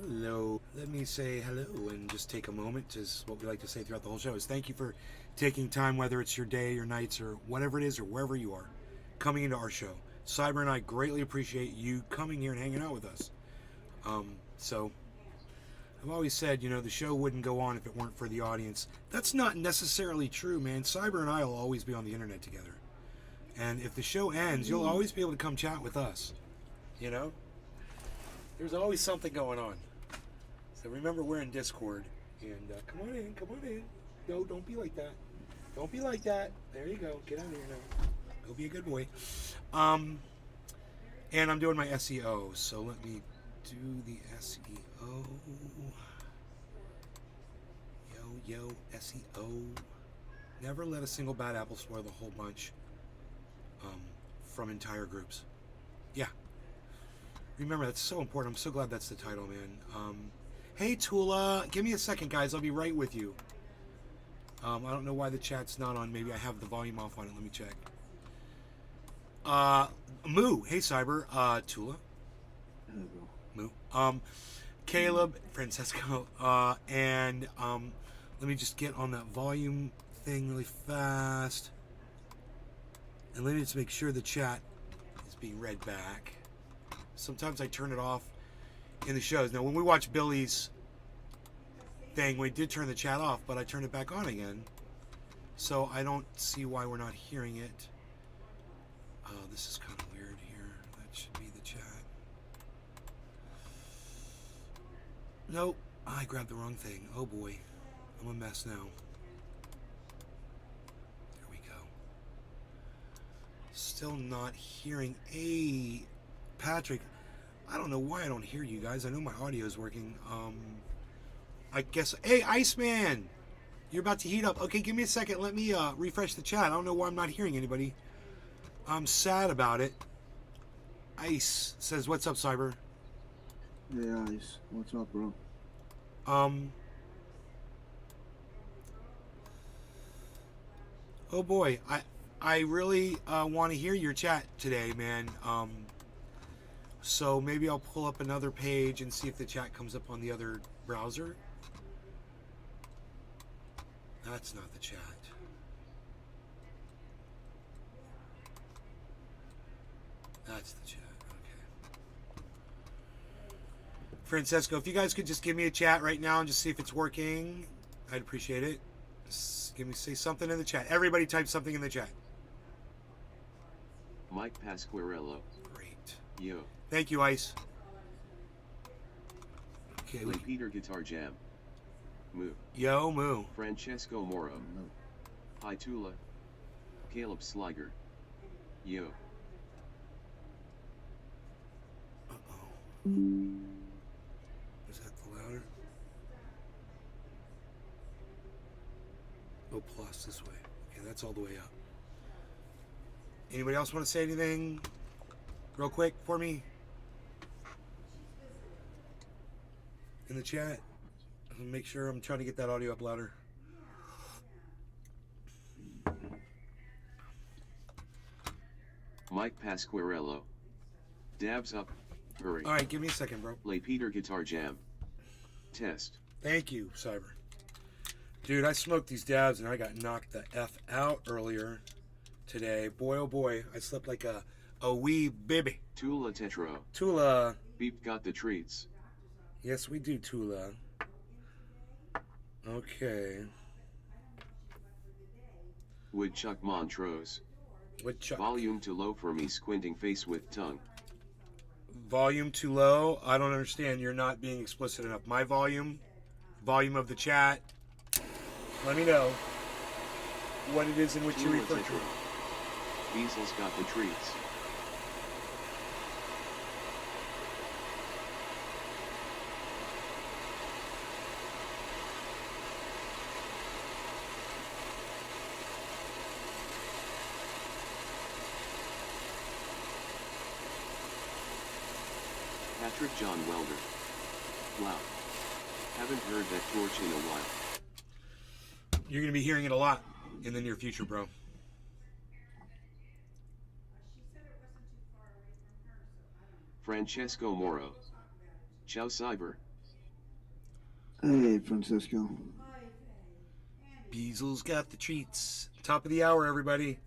Hello. Let me say hello and just take a moment, is what we like to say throughout the whole show, is thank you for taking time, whether it's your day, your nights, or whatever it is, or wherever you are, coming into our show. Cyber and I greatly appreciate you coming here and hanging out with us. So, I've always said, the show wouldn't go on if it weren't for the audience. That's not necessarily true, man. Cyber and I will always be on the internet together. And if the show ends, you'll always be able to come chat with us. There's always something going on. So remember, we're in Discord. And come on in. No, don't be like that. Don't be like that. There you go. Get out of here now. Go be a good boy. And I'm doing my SEO. So let me do the SEO. Yo, SEO. Never let a single bad apple spoil the whole bunch from entire groups. Yeah. Remember, that's so important. I'm so glad that's the title, man. Hey, Tula. Give me a second, guys. I'll be right with you. I don't know why the chat's not on. Maybe I have the volume off on it. Let me check. Moo. Hey, Cyber. Tula. Moo. Caleb. Francesco. And let me just get on that volume thing really fast. And let me just make sure the chat is being read back. Sometimes I turn it off in the shows. Now, when we watch Billy's thing, we did turn the chat off, but I turned it back on again. So I don't see why we're not hearing it. This is kind of weird here. That should be the chat. Nope. I grabbed the wrong thing. Oh boy. I'm a mess now. There we go. Still not hearing Patrick, I don't know why I don't hear you guys. I know my audio is working. I guess. Hey, Iceman! You're about to heat up. Okay, give me a second. Let me refresh the chat. I don't know why I'm not hearing anybody. I'm sad about it. Ice says, "What's up, Cyber?" Yeah, Ice. What's up, bro? Oh boy, I really want to hear your chat today, man. So maybe I'll pull up another page and see if the chat comes up on the other browser. That's not the chat. That's the chat. Okay. Francesco, if you guys could just give me a chat right now and just see if it's working, I'd appreciate it. Just say something in the chat. Everybody type something in the chat. Mike Pasquarello. Great. Yo. Thank you, Ice. Okay. Play Peter Guitar Jam. Moo. Yo, Moo. Francesco Moro. Hi Tula. Caleb Sliger. Yo. Uh-oh. Is that the louder? Oh, plus this way. Okay, that's all the way up. Anybody else want to say anything real quick for me? In the chat? I'll make sure I'm trying to get that audio up louder. Mike Pasquarello. Dabs up. Hurry. Alright, give me a second, bro. Play Peter Guitar Jam. Test. Thank you, Cyber. Dude, I smoked these dabs and I got knocked the F out earlier today. Boy, oh boy, I slept like a wee baby. Tula Tetro. Tula. Beep got the treats. Yes, we do, Tula. Okay. Woodchuck Montrose. Woodchuck. Volume too low for me, squinting face with tongue. Volume too low? I don't understand. You're not being explicit enough. My volume of the chat. Let me know what it is in which you Tula refer to. Tetro. Diesel's got the treats. Patrick John Welder. Wow. Haven't heard that torch in a while. You're going to be hearing it a lot in the near future, bro. Francesco Moro. Ciao Cyber. Hey, Francisco. Beasel's got the treats. Top of the hour, everybody.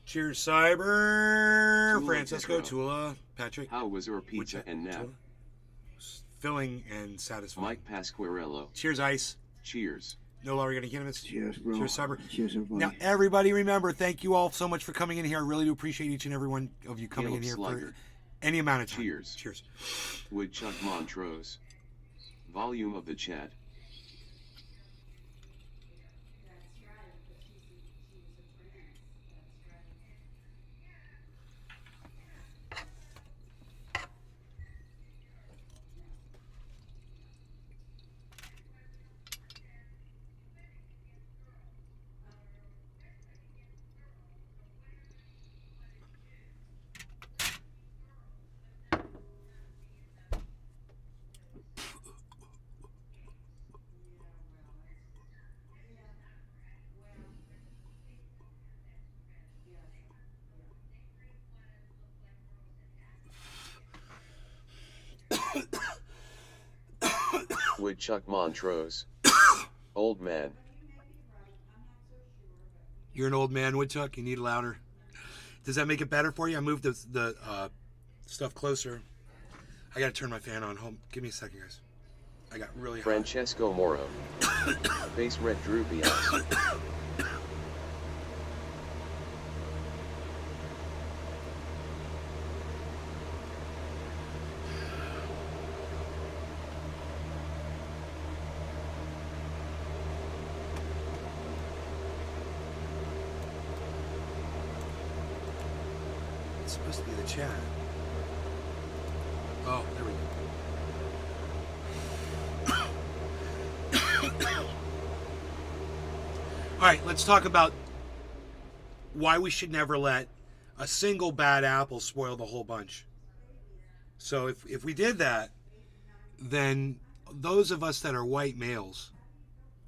Cheers, Cyber. Tula Francisco, Tetro. Tula, Patrick. How was your pizza Woodchuck, and nap? Tula. Filling and satisfying. Mike Pasquarello. Cheers, Ice. Cheers. No longer gonna cannabis. Cheers, bro. Cheers, Cyber. Cheers, everybody. Now, everybody, remember, thank you all so much for coming in here. I really do appreciate each and every one of you coming Caleb in here Sliger. for any amount of time. Cheers. Cheers. Woodchuck Montrose. Volume of the chat. Woodchuck Montrose. Old man. You're an old man, Woodchuck. You need louder. Does that make it better for you? I moved the stuff closer. I gotta turn my fan on. Hold, give me a second, guys. I got really hot. Francesco Moro. Face red droopy eyes. It's supposed to be the chat. Oh, there we go. All right, let's talk about why we should never let a single bad apple spoil the whole bunch. So if we did that, then those of us that are white males,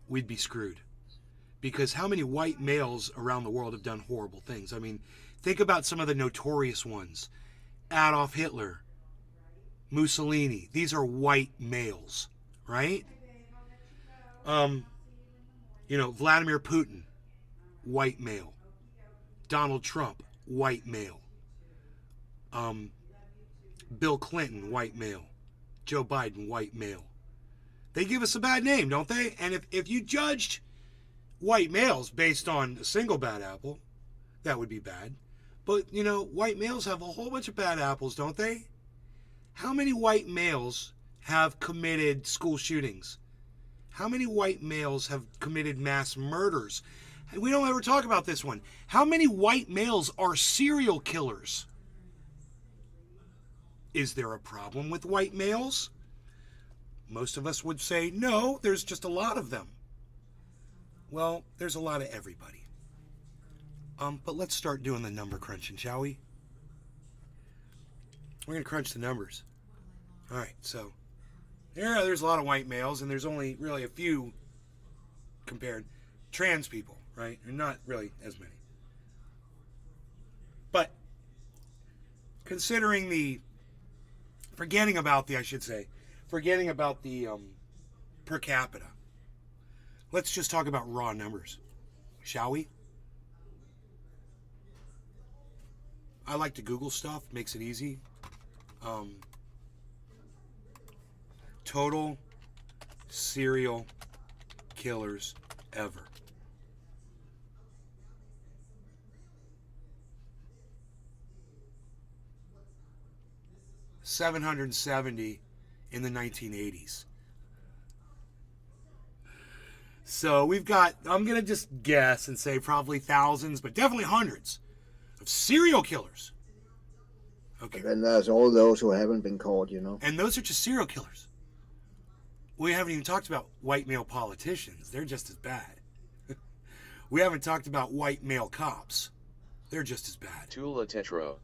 we'd be screwed. Because how many white males around the world have done horrible things? I mean, think about some of the notorious ones. Adolf Hitler, Mussolini. These are white males, right? Vladimir Putin, white male. Donald Trump, white male. Bill Clinton, white male. Joe Biden, white male. They give us a bad name, don't they? And if you judged white males based on a single bad apple, that would be bad. But, white males have a whole bunch of bad apples, don't they? How many white males have committed school shootings? How many white males have committed mass murders? We don't ever talk about this one. How many white males are serial killers? Is there a problem with white males? Most of us would say, no, there's just a lot of them. Well, there's a lot of everybody. But let's start doing the number crunching, shall we? We're going to crunch the numbers. All right, so there's a lot of white males, and there's only really a few compared trans people, right? And not really as many. But forgetting about the per capita, let's just talk about raw numbers, shall we? I like to Google stuff, makes it easy. Total serial killers ever. $770 in the 1980s. So we've got, I'm going to just guess and say probably thousands, but definitely hundreds of serial killers. Okay. And there's all those who haven't been caught, And those are just serial killers. We haven't even talked about white male politicians. They're just as bad. We haven't talked about white male cops. They're just as bad. Tula Tetro.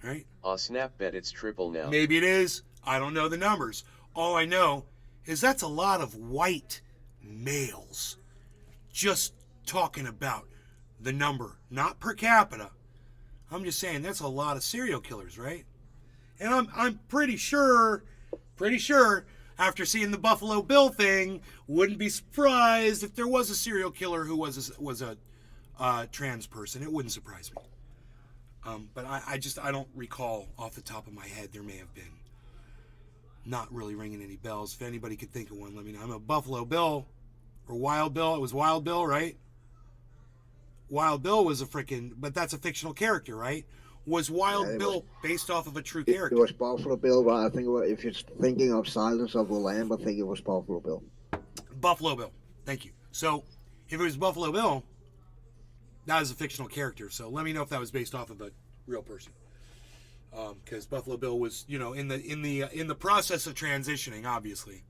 Right? Snap bet it's triple now. Maybe it is. I don't know the numbers. All I know is that's a lot of white males. Just talking about the number, not per capita. I'm just saying that's a lot of serial killers, right? And I'm pretty sure Pretty sure after seeing the Buffalo Bill thing, wouldn't be surprised if there was a serial killer who was a trans person. It wouldn't surprise me. But I don't recall off the top of my head. There may have been. Not really ringing any bells. If anybody could think of one, let me know. I'm a Buffalo Bill or Wild Bill. It was Wild Bill, right? Wild Bill was a freaking, but that's a fictional character, right? Was Wild Bill based off of a true character? It was Buffalo Bill, but I think if you're thinking of Silence of the Lamb, I think it was Buffalo Bill. Buffalo Bill. Thank you. So, if it was Buffalo Bill, that was a fictional character. So let me know if that was based off of a real person. Because Buffalo Bill was, in the process of transitioning, obviously,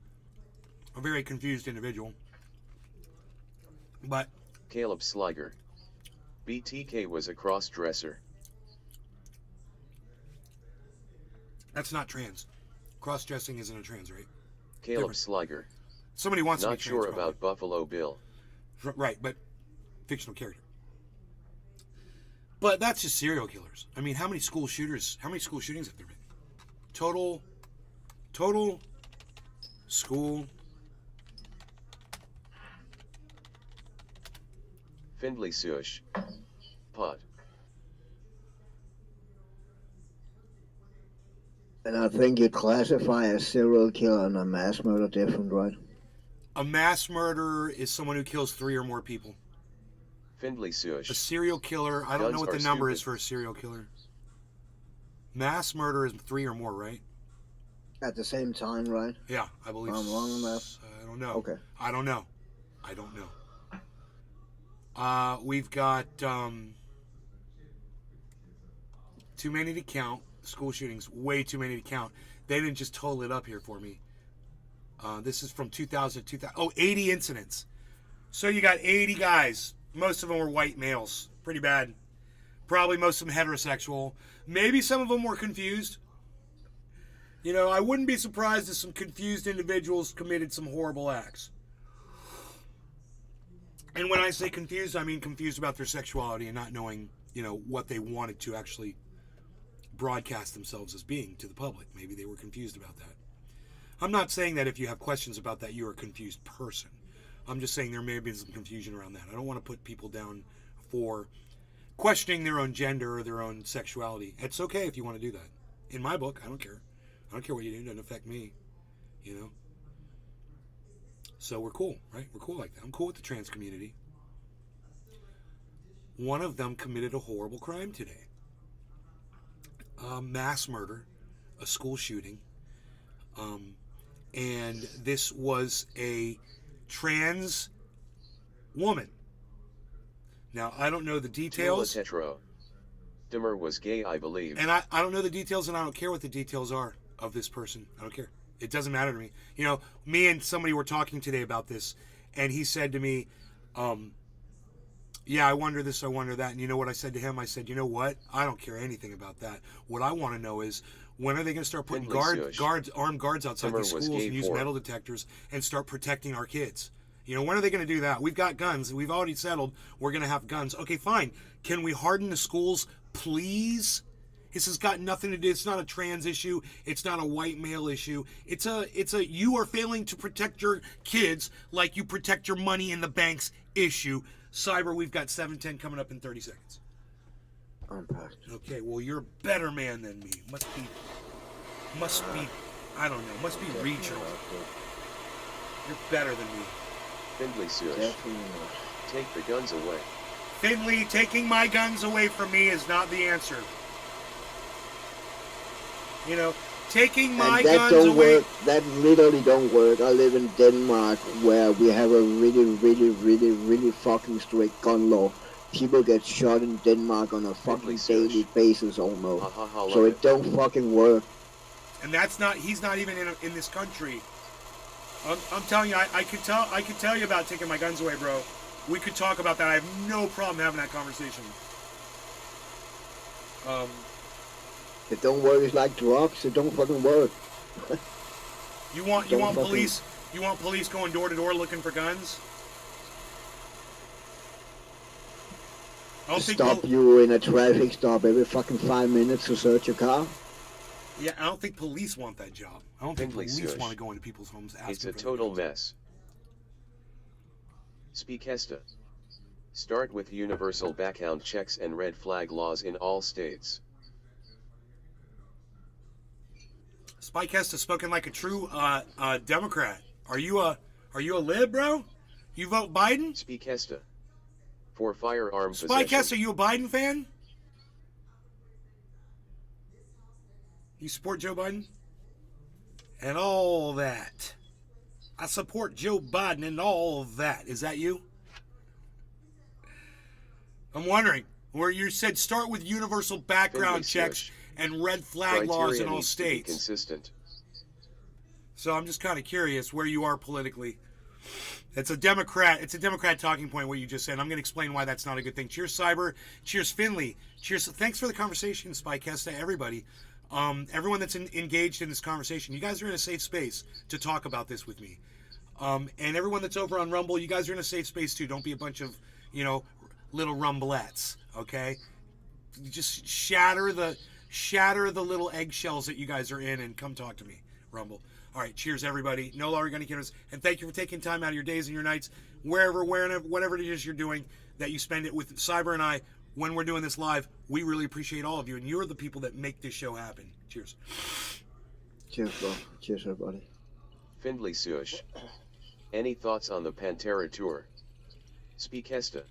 a very confused individual. But Caleb Sliger. BTK was a cross-dresser. that's not trans. Cross-dressing isn't a trans, right? Caleb Sliger. Somebody wants to be Not trans. sure probably. about Buffalo Bill. Right, but fictional character. But that's just serial killers. I mean, how many school shootings have there been? Total school. Findlay Sush. Pod. And I think you classify a serial killer and a mass murder different, right? A mass murderer is someone who kills 3 or more people. Findlay A Sush. serial killer, I don't know Guns what the are number stupid. is for a serial killer. Mass murder is 3 or more, right? At the same time, right? Yeah, I believe. I'm wrong on that. I don't know. Okay. I don't know. We've got too many to count. School shootings, way too many to count. They didn't just total it up here for me. This is from 2000 to 2000. Oh, 80 incidents. So you got 80 guys. Most of them were white males. Pretty bad. Probably most of them heterosexual. Maybe some of them were confused. I wouldn't be surprised if some confused individuals committed some horrible acts. And when I say confused, I mean confused about their sexuality and not knowing, what they wanted to actually broadcast themselves as being to the public. Maybe they were confused about that. I'm not saying that if you have questions about that, you're a confused person. I'm just saying there may have been some confusion around that. I don't want to put people down for questioning their own gender or their own sexuality. It's okay if you want to do that. In my book, I don't care. I don't care what you do. It doesn't affect me. So we're cool, right? We're cool like that. I'm cool with the trans community. One of them committed a horrible crime today. Mass murder, a school shooting. And this was a trans woman. Now, I don't know the details. Tetro. Dimmer was gay, I believe. And I don't know the details, and I don't care what the details are of this person. I don't care. It doesn't matter to me. Me and somebody were talking today about this, and he said to me, yeah, I wonder this, I wonder that. And you know what I said to him? I said, you know what? I don't care anything about that. What I want to know is, when are they going to start putting armed guards outside Dimmer these was schools gay and use for- metal detectors and start protecting our kids? When are they going to do that? We've got guns. We've already settled we're going to have guns. Okay, fine. Can we harden the schools, please? This has got nothing to do. It's not a trans issue. It's not a white male issue. It's a you are failing to protect your kids like you protect your money in the banks issue. Cyber, we've got 7:10 coming up in 30 seconds. Unpacked. Okay, well, you're a better man than me. Must be, I don't know, must be regional. You're better than me. Findlay Sush. Definitely not. Take the guns away. Finley, taking my guns away from me is not the answer. Taking my And that guns don't away. work. That literally don't work. I live in Denmark, where we have a really, really, really, really fucking strict gun law. People get shot in Denmark on a fucking daily basis almost. Ha ha ha. So it don't fucking work. And he's not even in this country. I'm telling you, I could tell you about taking my guns away, bro. We could talk about that. I have no problem having that conversation. It don't work. It's like drugs. It don't fucking work. You want Don't fucking- police? You want police going door to door looking for guns? I don't think Stop you in a traffic stop every fucking 5 minutes to search your car. Yeah, I don't think police want that job. I don't think Findlay police Sush. want to go into people's homes asking It's a for total their mess. Speakesta. Start with universal background checks and red flag laws in all states. Spycast has spoken like a true Democrat. Are you a lib, bro? You vote Biden? Speakesta. For firearm Spycast, possession. are you a Biden fan? You support Joe Biden? And all that. I support Joe Biden and all that. Is that you? I'm wondering, where you said start with universal background Findlay checks Sush. and red flag laws Criteria in all needs to be states. consistent. So I'm just kind of curious where you are politically. It's a Democrat talking point, what you just said. I'm going to explain why that's not a good thing. Cheers, Cyber. Cheers, Finley. Cheers. Thanks for the conversation, Spycast, to everybody. Everyone that's engaged in this conversation. You guys are in a safe space to talk about this with me. And everyone that's over on Rumble, you guys are in a safe space too. Don't be a bunch of, little rumblettes, okay? You just shatter the little eggshells that you guys are in and come talk to me, Rumble. All right, cheers, everybody. No longer going to kill us. And thank you for taking time out of your days and your nights, wherever, whatever it is you're doing, that you spend it with Cyber and I when we're doing this live. We really appreciate all of you, and you're the people that make this show happen. Cheers. Cheers, bro. Cheers, everybody. Findlay Sush. Any thoughts on the Pantera tour? Speakesta.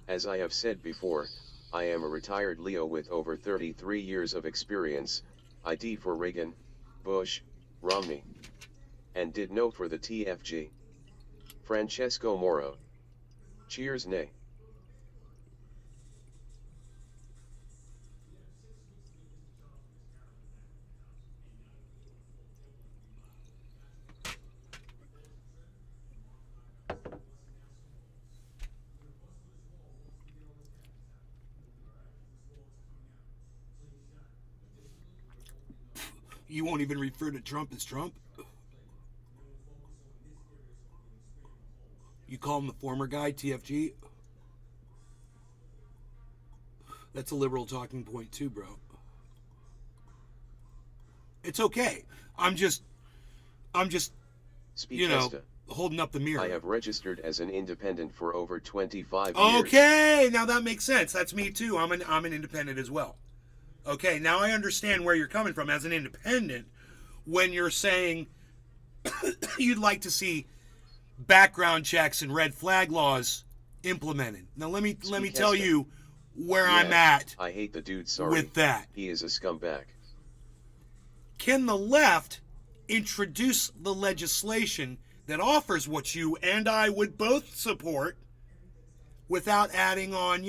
As I have said before, I am a retired Leo with over 33 years of experience, ID for Reagan, Bush, Romney. And did no for the TFG. Francesco Moro. Cheers, nay. You won't even refer to Trump as Trump? You call him the former guy, TFG? That's a liberal talking point too, bro. It's okay. I'm just Speakesta. holding up the mirror. I have registered as an independent for over 25 years. Okay, now that makes sense. That's me too. I'm an independent as well. Okay, now I understand where you're coming from as an independent when you're saying you'd like to see background checks and red flag laws implemented. Now let me tell you where I'm at. I hate the dude, sorry. With that. He is a scumbag. Can the left introduce the legislation that offers what you and I would both support without adding on,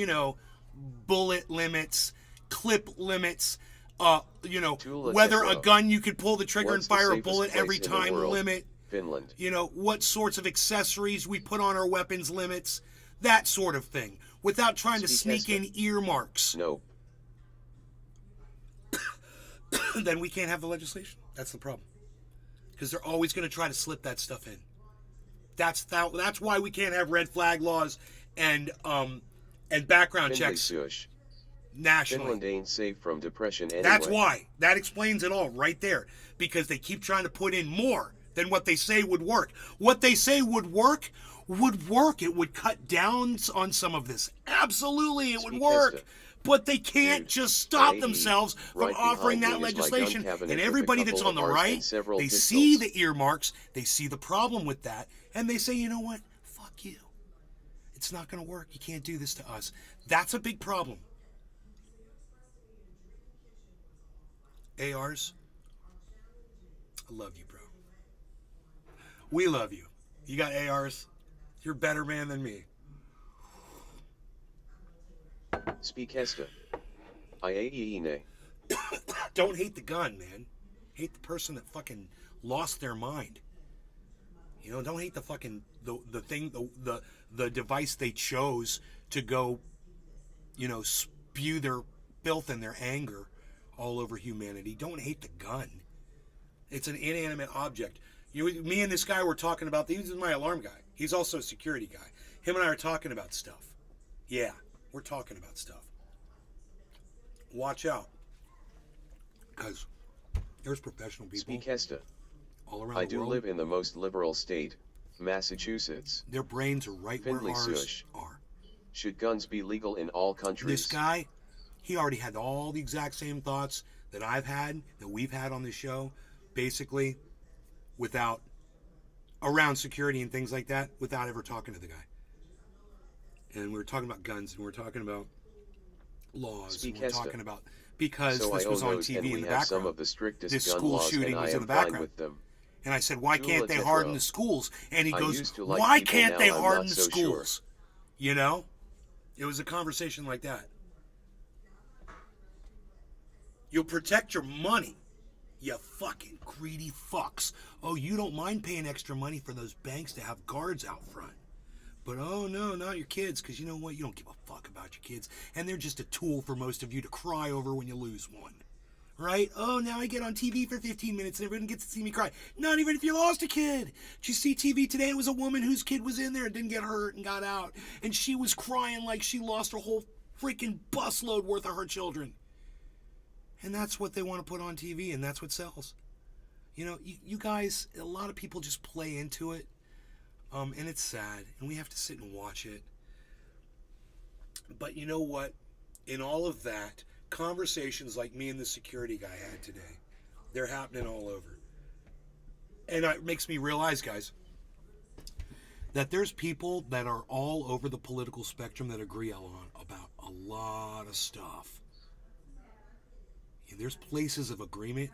bullet limits, clip limits, whether a gun you could pull the trigger and fire a bullet every time limit, Finland. What sorts of accessories we put on our weapons limits, that sort of thing, without trying to sneak in earmarks. No. Then we can't have the legislation. That's the problem. Because they're always going to try to slip that stuff in. That's why we can't have red flag laws and background checks nationally. Finland ain't safe from depression anyway. That's why. That explains it all right there. Because they keep trying to put in more than what they say would work. What they say would work. It would cut down on some of this. Absolutely, it would work. But they can't just stop themselves from offering that legislation. And everybody that's on the right, they see the earmarks, they see the problem with that, and they say, you know what? Fuck you. It's not going to work. You can't do this to us. That's a big problem. ARs, I love you, bro. We love you. You got ARs. You're a better man than me. Speakesta. IAENE. Don't hate the gun, man. Hate the person that fucking lost their mind. Don't hate the fucking the device they chose to go, spew their filth and their anger all over humanity. Don't hate the gun. It's an inanimate object. Me and this guy were talking about. He's my alarm guy. He's also a security guy. Him and I are talking about stuff. Yeah, we're talking about stuff. Watch out, because There's professional people Speak Hesta. all around I the do world. live in the most liberal state, Massachusetts. Their brains are right Finley where ours Sush. are. Should guns be legal in all countries? This guy, he already had all the exact same thoughts that I've had, that we've had on this show, basically without, around security and things like that, without ever talking to the guy. And we were talking about guns, and we were talking about laws, Speak and we we're Hesta. talking about, because So this I was own on those, TV and in we the have background. some of the strictest This gun school laws, shooting and I was in am the fine background. with them. And I said, why can't they Tula harden Tetro. the schools? And he I goes, used to like why people, can't now they I'm harden not the so sure. schools? You know? It was a conversation like that. You'll protect your money, you fucking greedy fucks. Oh, you don't mind paying extra money for those banks to have guards out front. But oh no, not your kids, because you know what? You don't give a fuck about your kids. And they're just a tool for most of you to cry over when you lose one. Right? Oh, now I get on TV for 15 minutes and everyone gets to see me cry. Not even if you lost a kid. Did you see TV today? It was a woman whose kid was in there and didn't get hurt and got out. And she was crying like she lost her whole freaking busload worth of her children. And that's what they want to put on TV, and that's what sells. You know, you guys, a lot of people just play into it. And it's sad, and we have to sit and watch it. But you know what? In all of that, conversations like me and the security guy had today, they're happening all over. And it makes me realize, guys, that there's people that are all over the political spectrum that agree on about a lot of stuff. And there's places of agreement.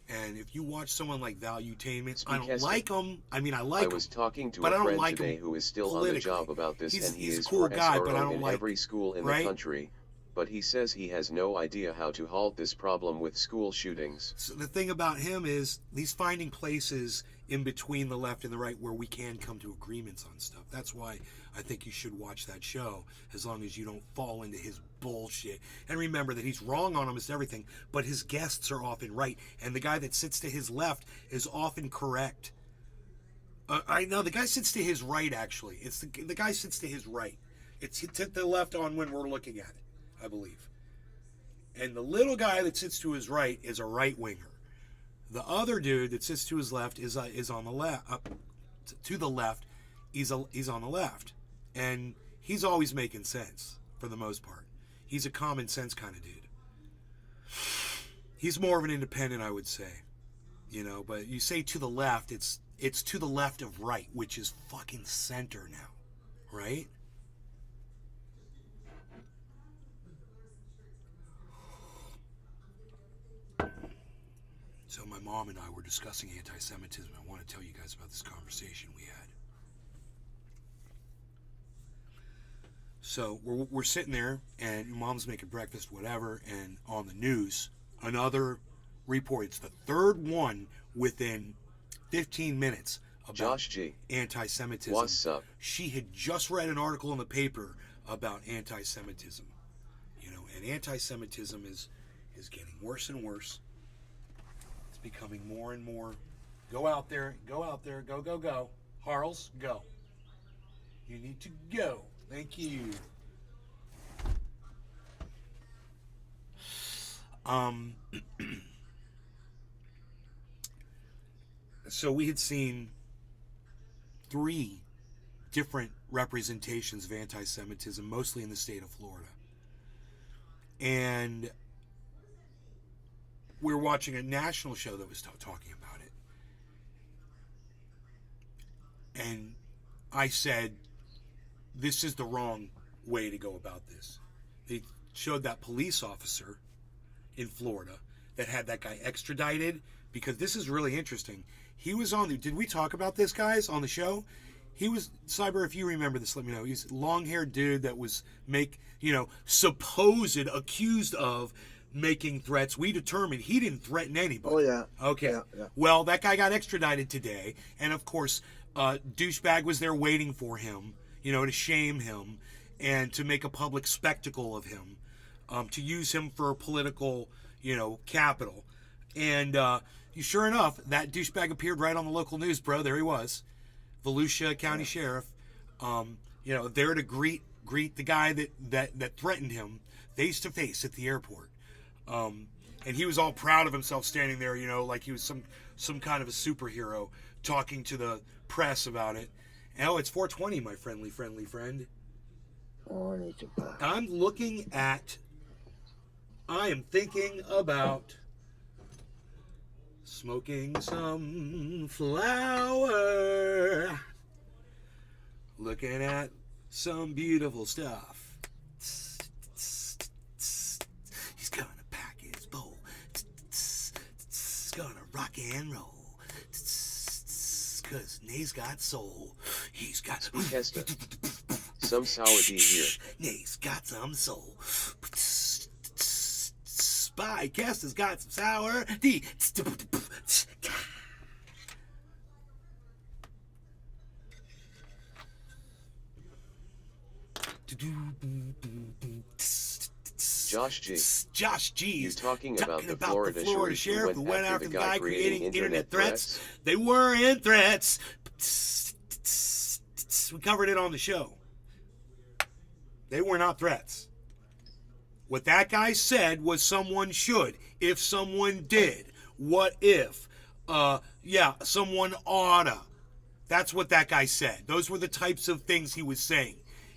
And if you watch someone like Valuetainment, I don't like him. I mean, I like him. I was talking to but I a don't friend like today him who is still on the politically. job about this, and he He's is a cool for guy, but I SRO don't in like every school in right? the country. But he says he has no idea how to halt this problem with school shootings. So the thing about him is he's finding places in between the left and the right where we can come to agreements on stuff. That's why I think you should watch that show, as long as you don't fall into his bullshit. And remember that he's wrong on almost everything, but his guests are often right. And the guy that sits to his left is often correct. I know the guy sits to his right, actually. It's the guy sits to his right. It's to the left on when we're looking at it, I believe. And the little guy that sits to his right is a right-winger. The other dude that sits to his left is on the left. To the left, he's on the left, and he's always making sense for the most part. He's a common sense kind of dude. He's more of an independent, I would say, you know. But you say to the left, it's to the left of right, which is fucking center now, right? So my mom and I were discussing anti-Semitism. I want to tell you guys about this conversation we had. So we're sitting there, and mom's making breakfast, whatever, and on the news, another report. It's the third one within 15 minutes about Josh G. anti-Semitism. What's up? She had just read an article in the paper about anti-Semitism. You know, and anti-Semitism is getting worse and worse. It's becoming more and more. Go out there, go, go. Harles, go. You need to go. Thank you. So we had seen 3 different representations of anti-Semitism, mostly in the state of Florida. And we were watching a national show that was talking about it. And I said, this is the wrong way to go about this. They showed that police officer in Florida that had that guy extradited, because this is really interesting. He was on the, did we talk about this, guys, on the show? He was, Cyber, if you remember this, let me know. He's a long-haired dude that was supposed, accused of making threats. We determined he didn't threaten anybody. Oh, yeah. Okay. Yeah. Well, that guy got extradited today, and of course, douchebag was there waiting for him, to shame him and to make a public spectacle of him, to use him for political, capital. And sure enough, that douchebag appeared right on the local news, bro. There he was, Volusia County Sheriff, there to greet the guy that threatened him face to face at the airport. and he was all proud of himself standing there, you know, like he was some kind of a superhero talking to the press about it. Oh, it's 4:20, my friendly friend. Oh, I need to pass. I am thinking about smoking some flower. Looking at some beautiful stuff. He's gonna pack his bowl. Gonna rock and roll. Cause Nay's got soul. He's got Kesta. Some sour D here. Nay's got some soul. Spy Kesta's got some sour D. Josh G. Josh G. You talking about the Florida sheriff who went after the guy creating internet threats. They weren't threats. We covered it on the show. They were not threats. What that guy said was someone should. If someone did. What if? Someone oughta. That's what that guy said. Those were the types of things he was saying.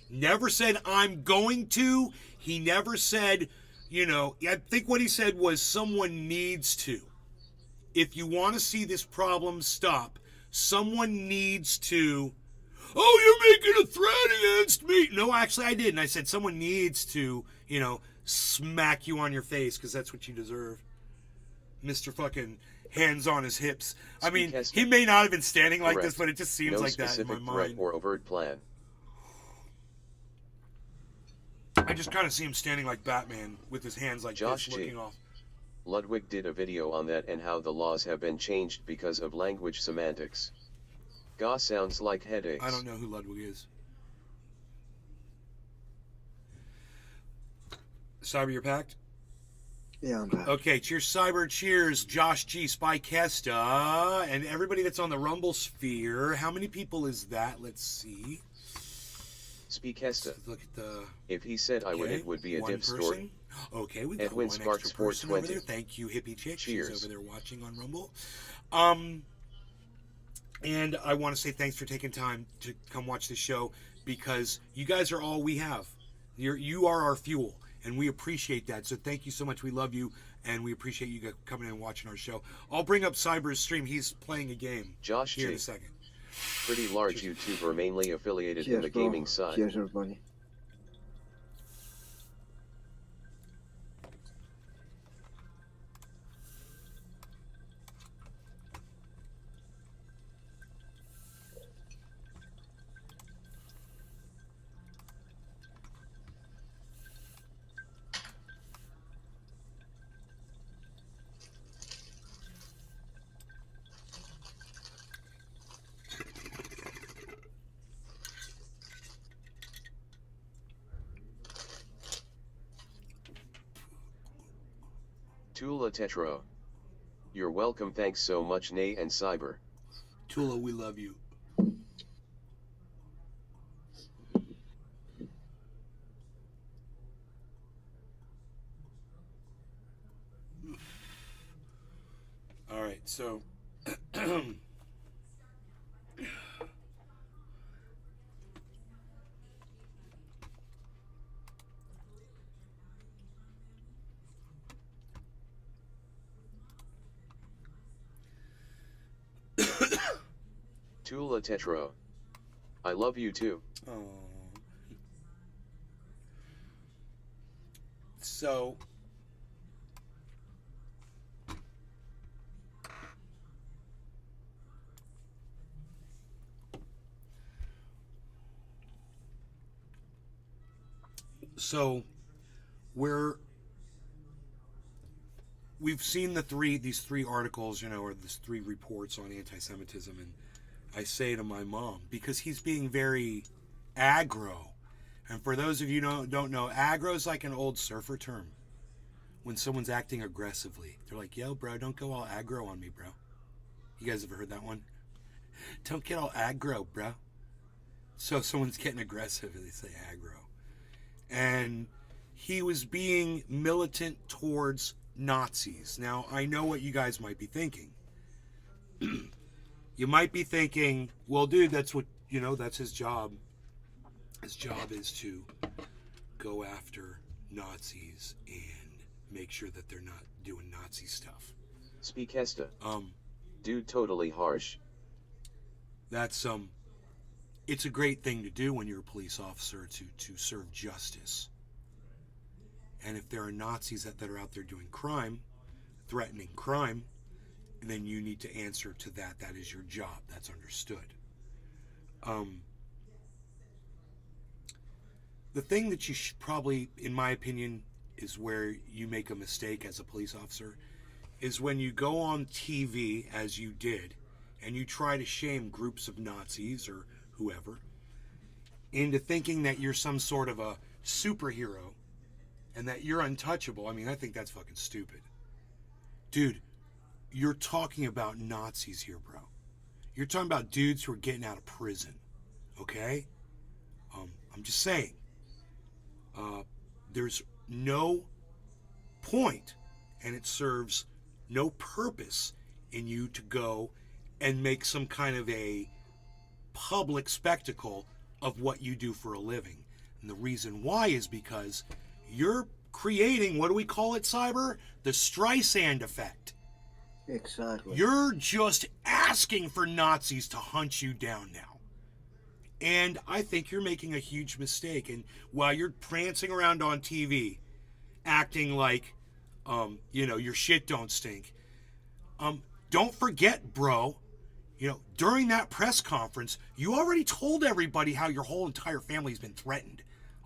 Never said, I'm going to. He never said, I think what he said was someone needs to. If you want to see this problem stop, someone needs to. Oh, you're making a threat against me. No, actually, I didn't. I said someone needs to, smack you on your face because that's what you deserve. Mr. fucking hands on his hips. I mean, he may not have been standing like this, but it just seems like that in my mind. No specific threat or overt plan. I just kind of see him standing like Batman with his hands like Josh this, looking off. Ludwig did a video on that and how the laws have been changed because of language semantics. Ga sounds like headaches. I don't know who Ludwig is. Cyber, you're packed? Yeah, I'm packed. Okay, cheers, Cyber. Cheers, Josh G, Spy Kesta, and everybody that's on the Rumble sphere. How many people is that? Let's see. Speak Kesta. Let's look at the. If he said I would, it would be a diff story. Okay, we got Edwin one Sparks extra person over 420. there. Thank you, hippie chick. Cheers. She's over there watching on Rumble. And I want to say thanks for taking time to come watch the show because you guys are all we have. You are our fuel, and we appreciate that. So thank you so much. We love you, and we appreciate you guys coming in and watching our show. I'll bring up Cyber's stream. He's playing a game. Josh here G. in a second. Pretty large YouTuber mainly affiliated Cheers, in the bro. gaming side. Cheers, everybody. Tula Tetro. You're welcome. Thanks so much, Nay and Cyber. Tula, we love you. All right, so Tula Tetro. I love you too. oh. So we've seen these three articles, or these three reports on anti-Semitism, and I say to my mom, because he's being very aggro. And for those of you who don't know, aggro is like an old surfer term. When someone's acting aggressively, they're like, yo, bro, don't go all aggro on me, bro. You guys ever heard that one? Don't get all aggro, bro. So someone's getting aggressive and they say aggro. And he was being militant towards Nazis. Now, I know what you guys might be thinking. You might be thinking, well, dude, that's what, that's his job. His job is to go after Nazis and make sure that they're not doing Nazi stuff. Speakesta. Dude, totally harsh. That's, it's a great thing to do when you're a police officer to serve justice. And if there are Nazis that are out there doing crime, threatening crime, then you need to answer to that. That is your job. That's understood. The thing that you should probably, in my opinion, is where you make a mistake as a police officer, is when you go on TV, as you did, and you try to shame groups of Nazis or whoever into thinking that you're some sort of a superhero and that you're untouchable. I mean, I think that's fucking stupid. Dude, you're talking about Nazis here, bro. You're talking about dudes who are getting out of prison, okay? I'm just saying. There's no point, and it serves no purpose in you to go and make some kind of a public spectacle of what you do for a living. And the reason why is because you're creating, what do we call it, Cyber? The Streisand effect. Exactly. You're just asking for Nazis to hunt you down now. And I think you're making a huge mistake. And while you're prancing around on TV, acting like, your shit don't stink, don't forget, bro, during that press conference, you already told everybody how your whole entire family's been threatened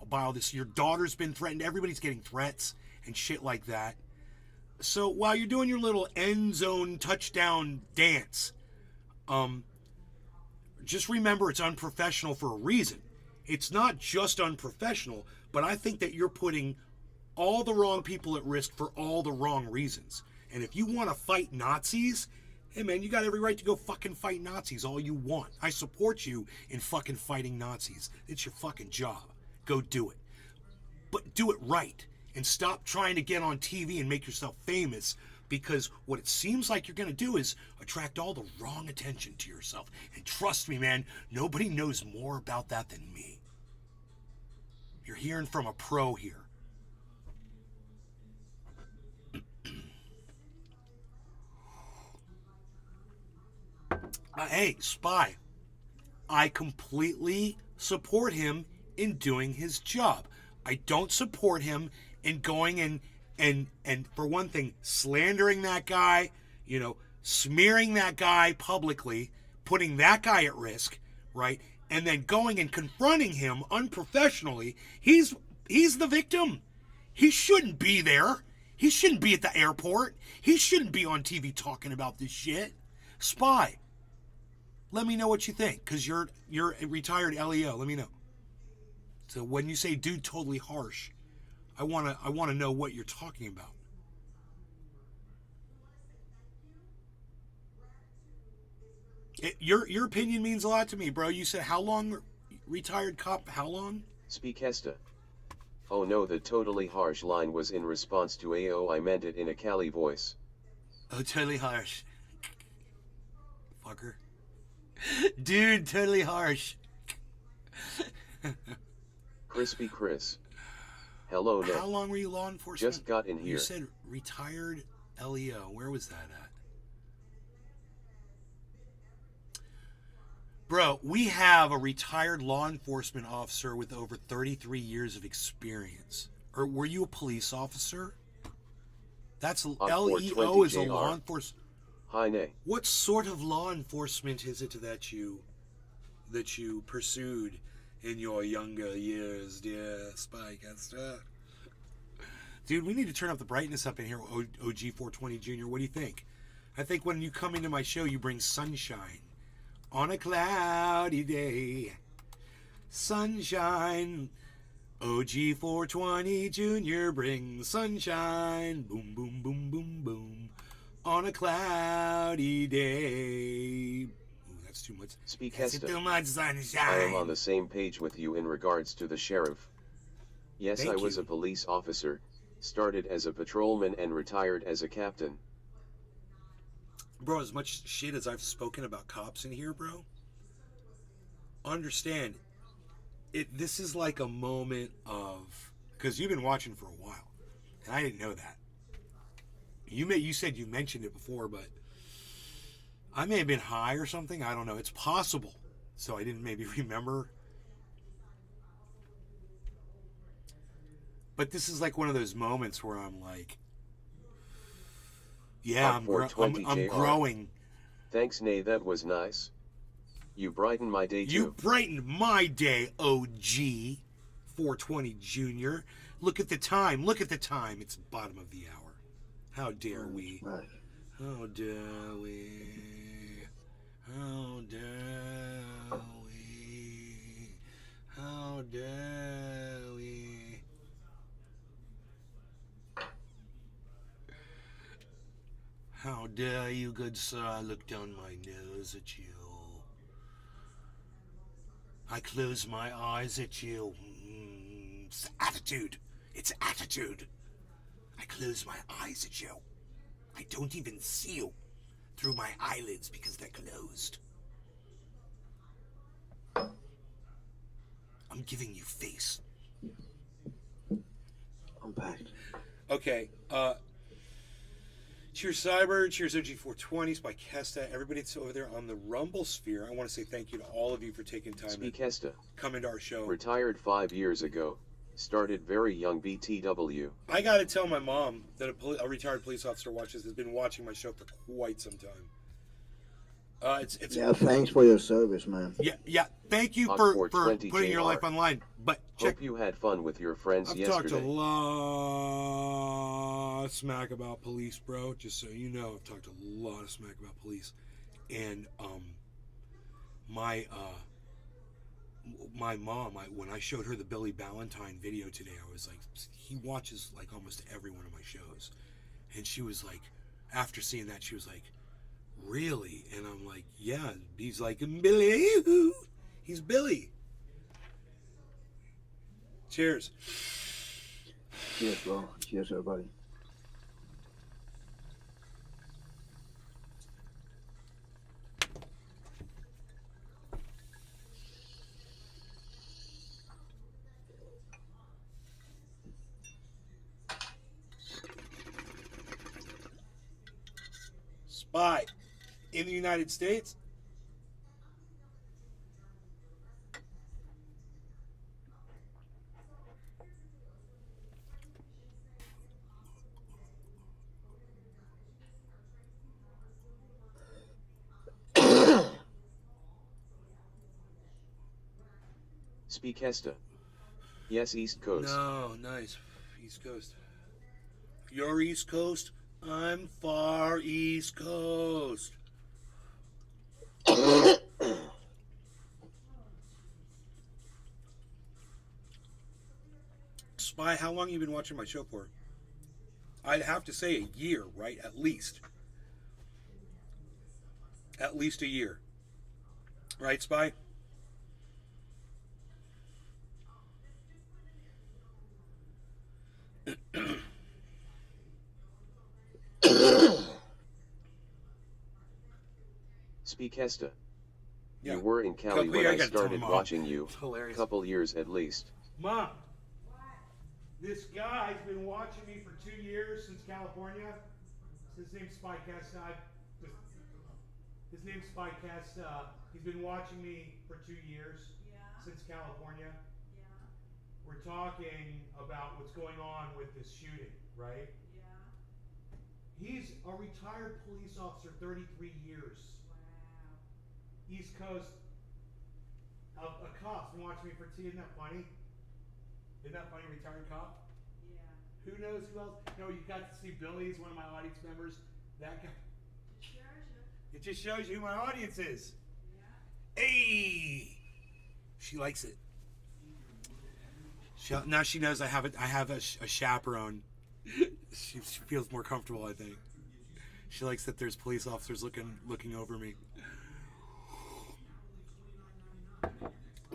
by all this. Your daughter's been threatened. Everybody's getting threats and shit like that. So while you're doing your little end zone touchdown dance, just remember it's unprofessional for a reason. It's not just unprofessional, but I think that you're putting all the wrong people at risk for all the wrong reasons. And if you want to fight Nazis, hey man, you got every right to go fucking fight Nazis all you want. I support you in fucking fighting Nazis. It's your fucking job. Go do it. But do it right. And stop trying to get on TV and make yourself famous, because what it seems like you're going to do is attract all the wrong attention to yourself. And trust me, man, nobody knows more about that than me. You're hearing from a pro here. Hey, Spy, I completely support him in doing his job. I don't support him in going and for one thing, slandering that guy, smearing that guy publicly, putting that guy at risk, right? And then going and confronting him unprofessionally. He's the victim. He shouldn't be there. He shouldn't be at the airport. He shouldn't be on TV talking about this shit. Spy, let me know what you think, because you're a retired LEO. Let me know. So when you say dude totally harsh, I wanna know what you're talking about. Your opinion means a lot to me, bro. You said how long, retired cop? How long? Speakesta. Oh no, the totally harsh line was in response to AO. I meant it in a Cali voice. Oh, totally harsh. Fucker. Dude, totally harsh. Crispy Chris. Hello, Nick. How long were you law enforcement? Just got in here. You said retired LEO. Where was that at? Bro, we have a retired law enforcement officer with over 33 years of experience. Or were you a police officer? That's LEO is a law enforcement. Hi, Nay. What sort of law enforcement is it that you pursued in your younger years, dear Spycaster? Dude, we need to turn up the brightness up in here, OG420 Jr. What do you think? I think when you come into my show, you bring sunshine. On a cloudy day, sunshine. OG420 Jr. brings sunshine. Boom, boom, boom, boom, boom. On a cloudy day. Ooh, that's too much. Speakesta. Too much sunshine. I am on the same page with you in regards to the sheriff. Yes, Thank I was you. a police officer, Started as a patrolman and retired as a captain. Bro, as much shit as I've spoken about cops in here, bro, understand, this is like a moment of, because you've been watching for a while, and I didn't know that. You said you mentioned it before, but I may have been high or something. I don't know. It's possible. So I didn't maybe remember. But this is like one of those moments where I'm like, yeah, I'm growing. Thanks, Nay, that was nice. You brighten my day too. You brightened my day, OG 420 Junior. Look at the time. Look at the time. It's bottom of the hour. How dare we? Right. How dare we? How dare we? How dare we? How dare you, good sir, look down my nose at you. I close my eyes at you. It's attitude. It's attitude. I close my eyes at you. I don't even see you through my eyelids because they're closed. I'm giving you face. I'm back. Okay, cheers Cyber, cheers OG420s by Kesta. Everybody that's over there on the Rumble Sphere, I want to say thank you to all of you for taking time to Kesta. come into our show. Retired 5 years ago. Started very young BTW. I gotta tell my mom that a retired police officer has been watching my show for quite some time. Yeah, thanks for your service, man. Yeah. Thank you for putting JR. your life online. But check. Hope you had fun with your friends I've yesterday. talked a lot of smack about police, bro. Just so you know, I've talked a lot of smack about police, and my mom, when I showed her the Billy Ballantyne video today, I was like, he watches like almost every one of my shows, and she was like, after seeing that, she was like, really? And I'm like, yeah. He's like, Billy, he's Billy. Cheers. Cheers, bro. Cheers, everybody. Spy in the United States. Speakesta. Yes, East Coast. No, nice. East Coast. You're East Coast. I'm far East Coast. Spy, how long have you been watching my show for? I'd have to say a year, right? At least. At least a year. Right, Spy? Speakesta. Yeah. You were in Cali when I started watching you. Hilarious. Couple years at least. Mom, this guy's been watching me for 2 years since California. His name's Spycast. His name's Spycast. He's been watching me for 2 years since California. We're talking about what's going on with this shooting, right? He's a retired police officer, 33 years. East Coast. A cop's been watching me for 2 years. Isn't that funny? Isn't that funny, retired cop? Who knows who else? No, you got to see Billy, he's one of my audience members. That guy. It just shows you who my audience is. Hey! She likes it. Now she knows I have a chaperone. She feels more comfortable, I think. She likes that there's police officers looking over me.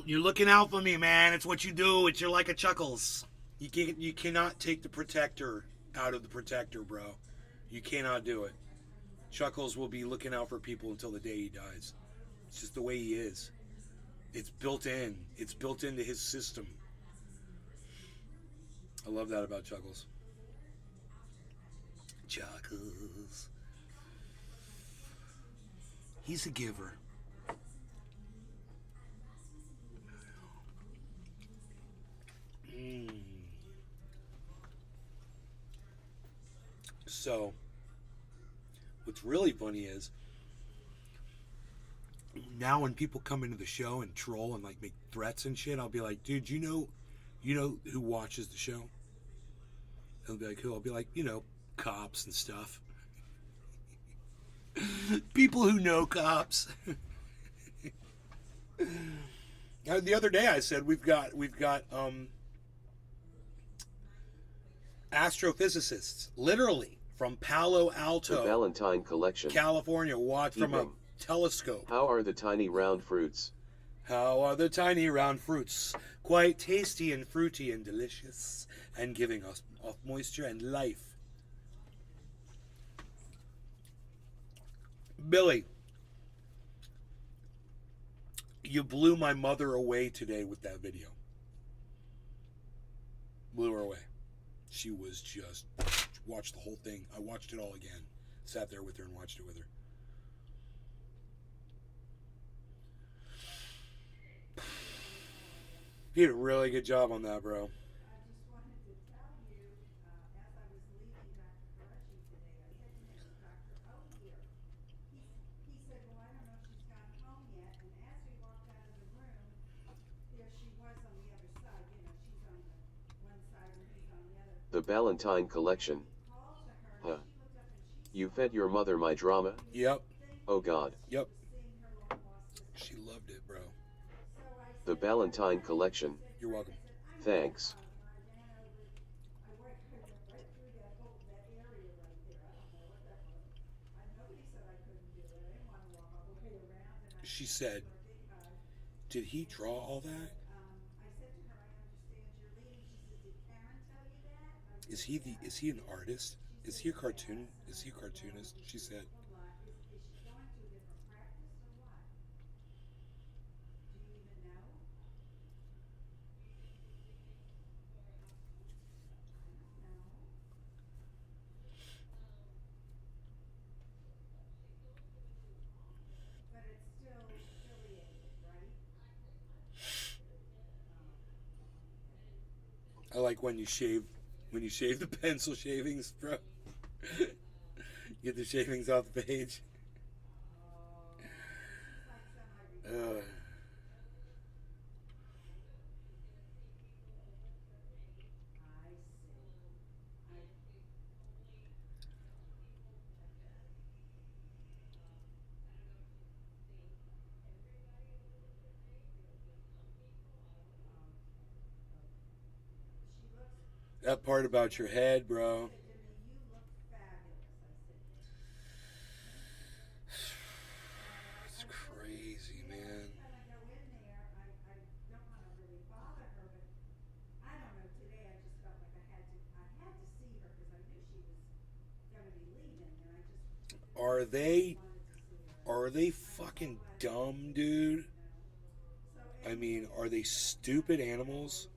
You're looking out for me, man. It's what you do. You're like a Chuckles. You cannot take the protector out of the protector, bro. You cannot do it. Chuckles will be looking out for people until the day he dies. It's just the way he is. It's built in. It's built into his system. I love that about Chuckles. Chuckles. He's a giver. So, what's really funny is now when people come into the show and troll and like make threats and shit, I'll be like, dude, you know who watches the show? They'll be like, who? I'll be like, cops and stuff. People who know cops. The other day I said we've got astrophysicists, literally from Palo The Alto, Valentine Collection. California, watch from a Evening. telescope. How are the tiny round fruits? How are the tiny round fruits? Quite tasty and fruity and delicious, and giving us off moisture and life. Billy, you blew my mother away today with that video. Blew her away. She was just watched the whole thing. I watched it all again. Sat there with her and watched it with her. You did a really good job on that, bro. The Valentine Collection. Huh. You fed your mother my drama? Yep. Oh God. Yep. She loved it, bro. The Valentine Collection. You're welcome. Thanks. She said, did he draw all that? Is he an artist? Is he a cartoon? Is he a cartoonist? She said. I like when you shave the pencil shavings, bro. Get the shavings off the page. That part about your head, bro. It's crazy, man. Are they fucking dumb, dude? I mean, are they stupid animals?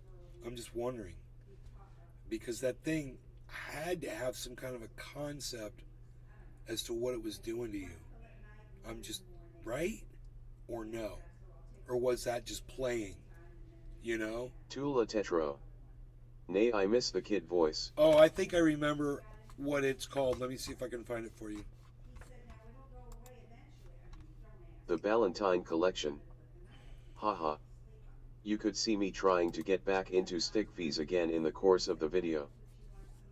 I'm just wondering. Because that thing had to have some kind of a concept as to what it was doing to you. I'm just, right? Or no? Or was that just playing? You know? Tula Tetro. Nay, I miss the kid voice. Oh, I think I remember what it's called. Let me see if I can find it for you. The Valentine Collection. Haha. You could see me trying to get back into stick fees again in the course of the video.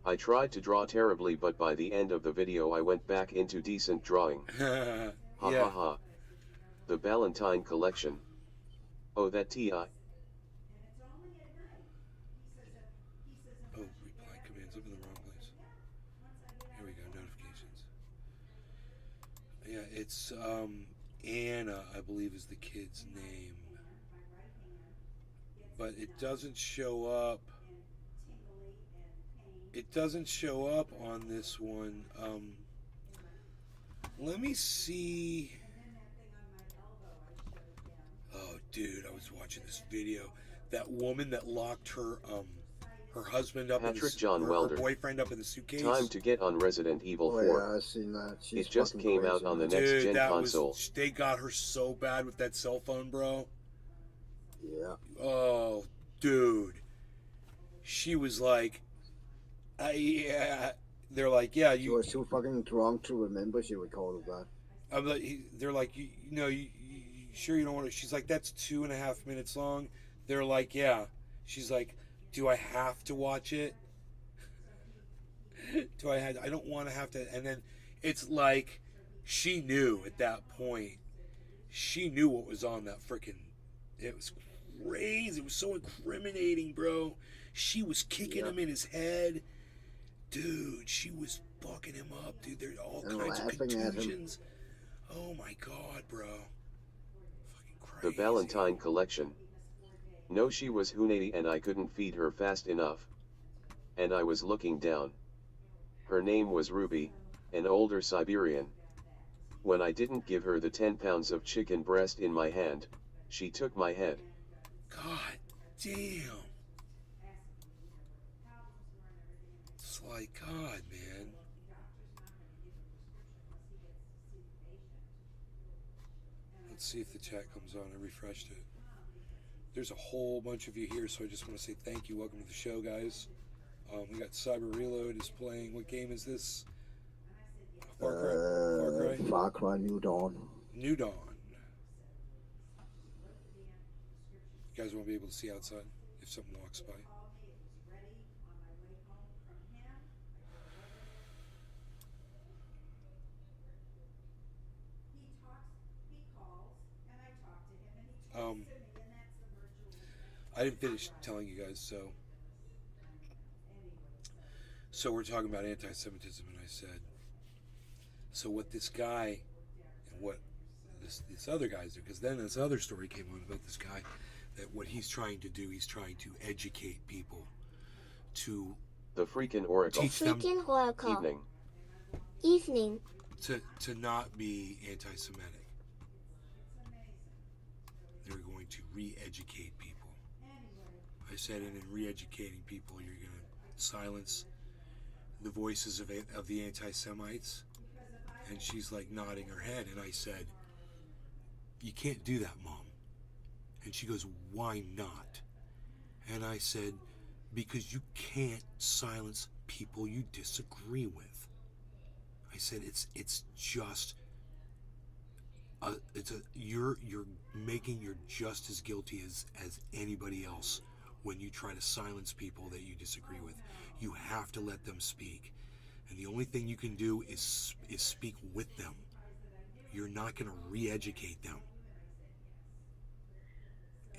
I tried to draw terribly, but by the end of the video I went back into decent drawing. Ha ha ha. The Valentine Collection. Oh, that T.I. Oh, reply commands up in the wrong place. Here we go, notifications. Yeah, it's Anna, I believe is the kid's name. But it doesn't show up It doesn't show up on this one. Let me see. Oh, dude, I was watching this video. That woman that locked her husband up Patrick in John her Welder. boyfriend up in the suitcase. Time to get on Resident Evil Oh 4. yeah, I've seen that. She's It just fucking came crazy, out on the man. next Dude, gen that console. was, they got her so bad with that cell phone, bro. Yeah. Oh, dude. She was like, yeah. They're like, yeah, She was too fucking drunk to remember she recorded that. I'm like, they're like, you know, you sure you don't want to? She's like, that's 2.5 minutes long. They're like, yeah. She's like, do I have to watch it? I don't want to have to. And then it's like, she knew at that point. She knew what was on that freaking. It was crazy. It was so incriminating, bro. She was kicking him in his head. Dude, she was fucking him up, dude. There's all And kinds of laughing at him. contusions. Oh my god, bro. Fucking The crazy. Valentine Collection. No, she was Hunady and I couldn't feed her fast enough. And I was looking down. Her name was Ruby, an older Siberian. When I didn't give her the 10 pounds of chicken breast in my hand, she took my head. God damn. It's like, God, man. Let's see if the chat comes on. I refreshed it. There's a whole bunch of you here, so I just want to say thank you. Welcome to the show, guys. We got Cyber Reload is playing. What game is this? Far Cry? Far Cry New Dawn. New Dawn. You guys won't be able to see outside if something walks by. I didn't finish telling you guys, so we're talking about anti-Semitism, and I said, so what this guy and what this other guys do, because then this other story came on about this guy, that what he's trying to do, he's trying to educate people to The freaking Oracle. teach them Freaking Oracle. Evening. Evening. to not be anti-Semitic. They're going to re-educate people. I said, and in re-educating people, you're going to silence the voices of the anti-Semites. And she's like nodding her head, and I said, you can't do that, Mom. And she goes, why not? And I said, because you can't silence people you disagree with. I said, it's just you're just as guilty as anybody else when you try to silence people that you disagree with. You have to let them speak, and the only thing you can do is speak with them. You're not going to re-educate them.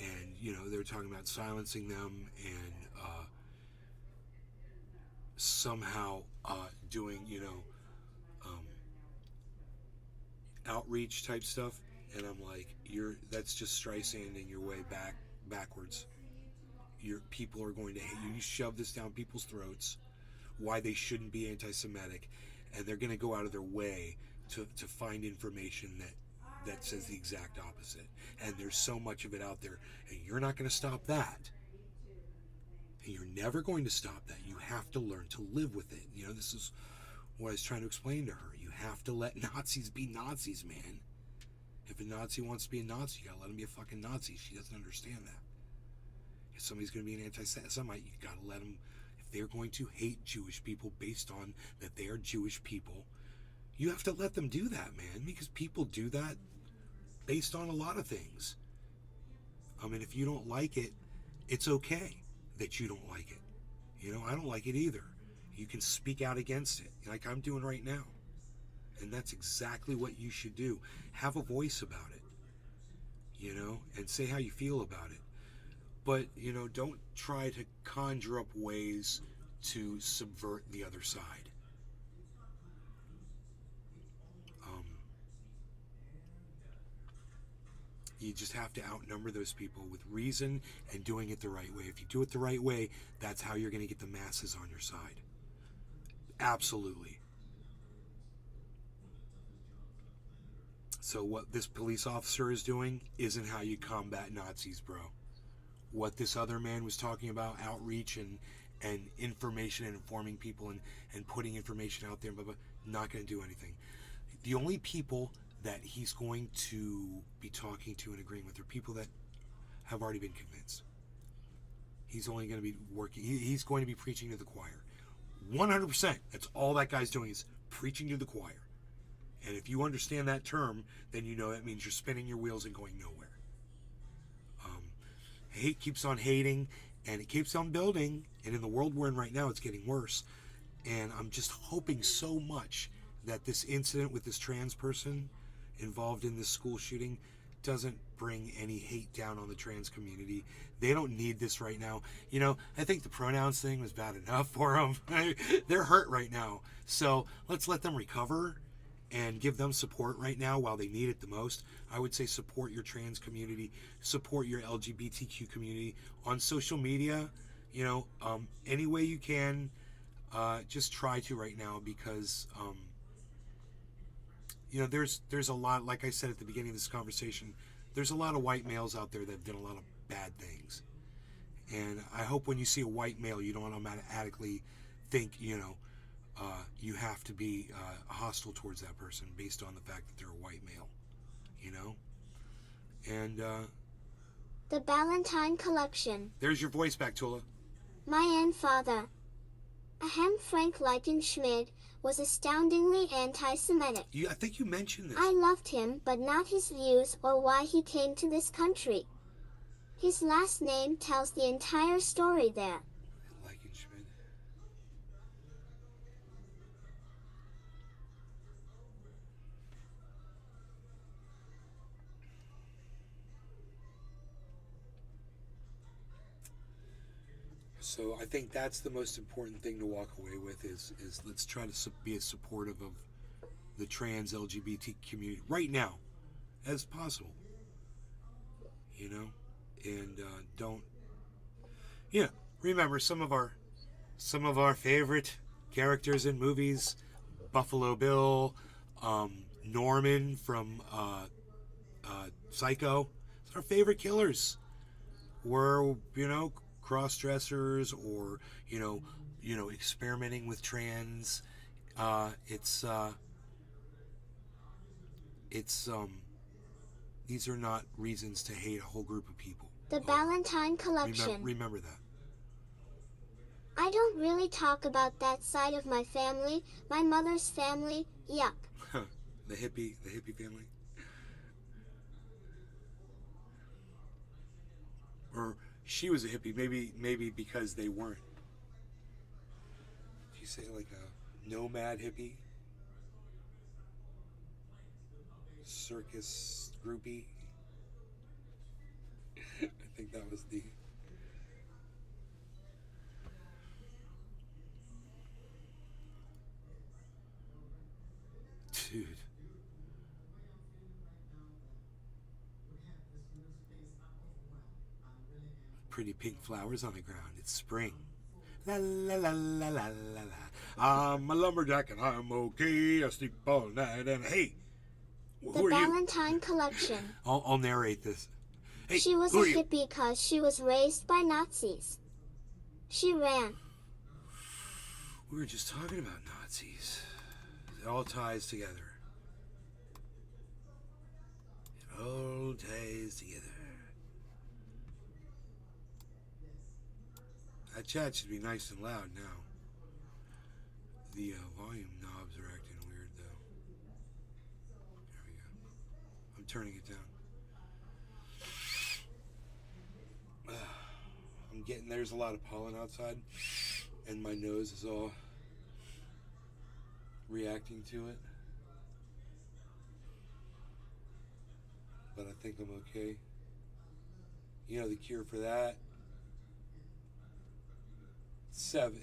And they're talking about silencing them and somehow doing outreach type stuff, and I'm like, that's just Streisanding your way backwards. Your people are going to hate you. You shove this down people's throats, why they shouldn't be anti-Semitic, and they're going to go out of their way to find information that says the exact opposite. And there's so much of it out there, and you're not going to stop that. And you're never going to stop that. You have to learn to live with it. This is what I was trying to explain to her. You have to let Nazis be Nazis, man. If a Nazi wants to be a Nazi, you gotta let him be a fucking Nazi. She doesn't understand that. If somebody's gonna be an anti-Semite, you gotta let them. If they're going to hate Jewish people based on that they are Jewish people, you have to let them do that, man. Because people do that based on a lot of things. I mean, if you don't like it, it's okay that you don't like it. I don't like it either. You can speak out against it, like I'm doing right now. And that's exactly what you should do. Have a voice about it, and say how you feel about it. But, don't try to conjure up ways to subvert the other side. You just have to outnumber those people with reason and doing it the right way. If you do it the right way, that's how you're going to get the masses on your side. Absolutely. So what this police officer is doing isn't how you combat Nazis, bro. What this other man was talking about, outreach and information and informing people and putting information out there, blah, blah, not going to do anything. The only people that he's going to be talking to and agreeing with are people that have already been convinced. He's only going to be working, he's going to be preaching to the choir. 100%. That's all that guy's doing is preaching to the choir. And if you understand that term, then you know that means you're spinning your wheels and going nowhere. Hate keeps on hating, and it keeps on building. And in the world we're in right now, it's getting worse. And I'm just hoping so much that this incident with this trans person involved in this school shooting doesn't bring any hate down on the trans community. They don't need this right now. You know, I think the pronouns thing was bad enough for them. They're hurt right now. So let's let them recover and give them support right now while they need it the most. I would say support your trans community, support your LGBTQ community on social media. You know, any way you can, just try to right now, because you know, there's a lot, like I said at the beginning of this conversation, there's a lot of white males out there that have done a lot of bad things. And I hope when you see a white male, you don't automatically think, you know, you have to be hostile towards that person based on the fact that they're a white male, you know? And The Ballantine Collection. there's your voice back, Tula. My own father, Ahem Frank Leichenschmidt, was astoundingly anti-Semitic. I think you mentioned this. I loved him, but not his views or why he came to this country. His last name tells the entire story there. Leichenschmidt. So I think that's the most important thing to walk away with is let's try to be as supportive of the trans LGBT community right now as possible. You know, and don't. Yeah, remember some of our favorite characters in movies: Buffalo Bill, Norman from Psycho. Our favorite killers were, you know, cross-dressers or you know experimenting with trans. These are not reasons to hate a whole group of people. The Ballantine Collection. Remember that. I don't really talk about that side of my family. My mother's family, yuck. the hippie family. Or she was a hippie, maybe because they weren't. Did you say like a nomad hippie? Circus groupie? I think that was the... Dude. Pretty pink flowers on the ground. It's spring. La la la la la la la. I'm a lumberjack and I'm okay. I sleep all night and hey, The who are you? Ballantine Collection. I'll narrate this. Hey, She was who a are you? hippie because she was raised by Nazis. She ran. We were just talking about Nazis. It all ties together. It all ties together. That chat should be nice and loud now. The volume knobs are acting weird though. There we go. I'm turning it down. I'm getting, there's a lot of pollen outside and my nose is all reacting to it. But I think I'm okay. You know the cure for that?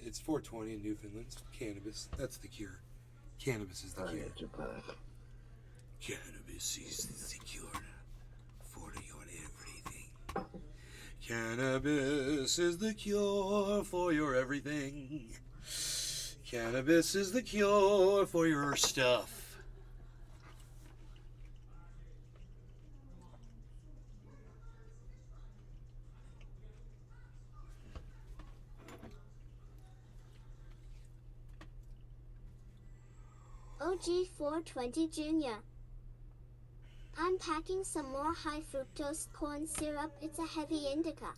It's 420 in Newfoundland. It's cannabis. That's the cure. Cannabis is the cure. Cannabis is the cure for your everything. Cannabis is the cure for your everything. Cannabis is the cure for your stuff. OG420 Jr. I'm packing some more high fructose corn syrup. It's a heavy indica.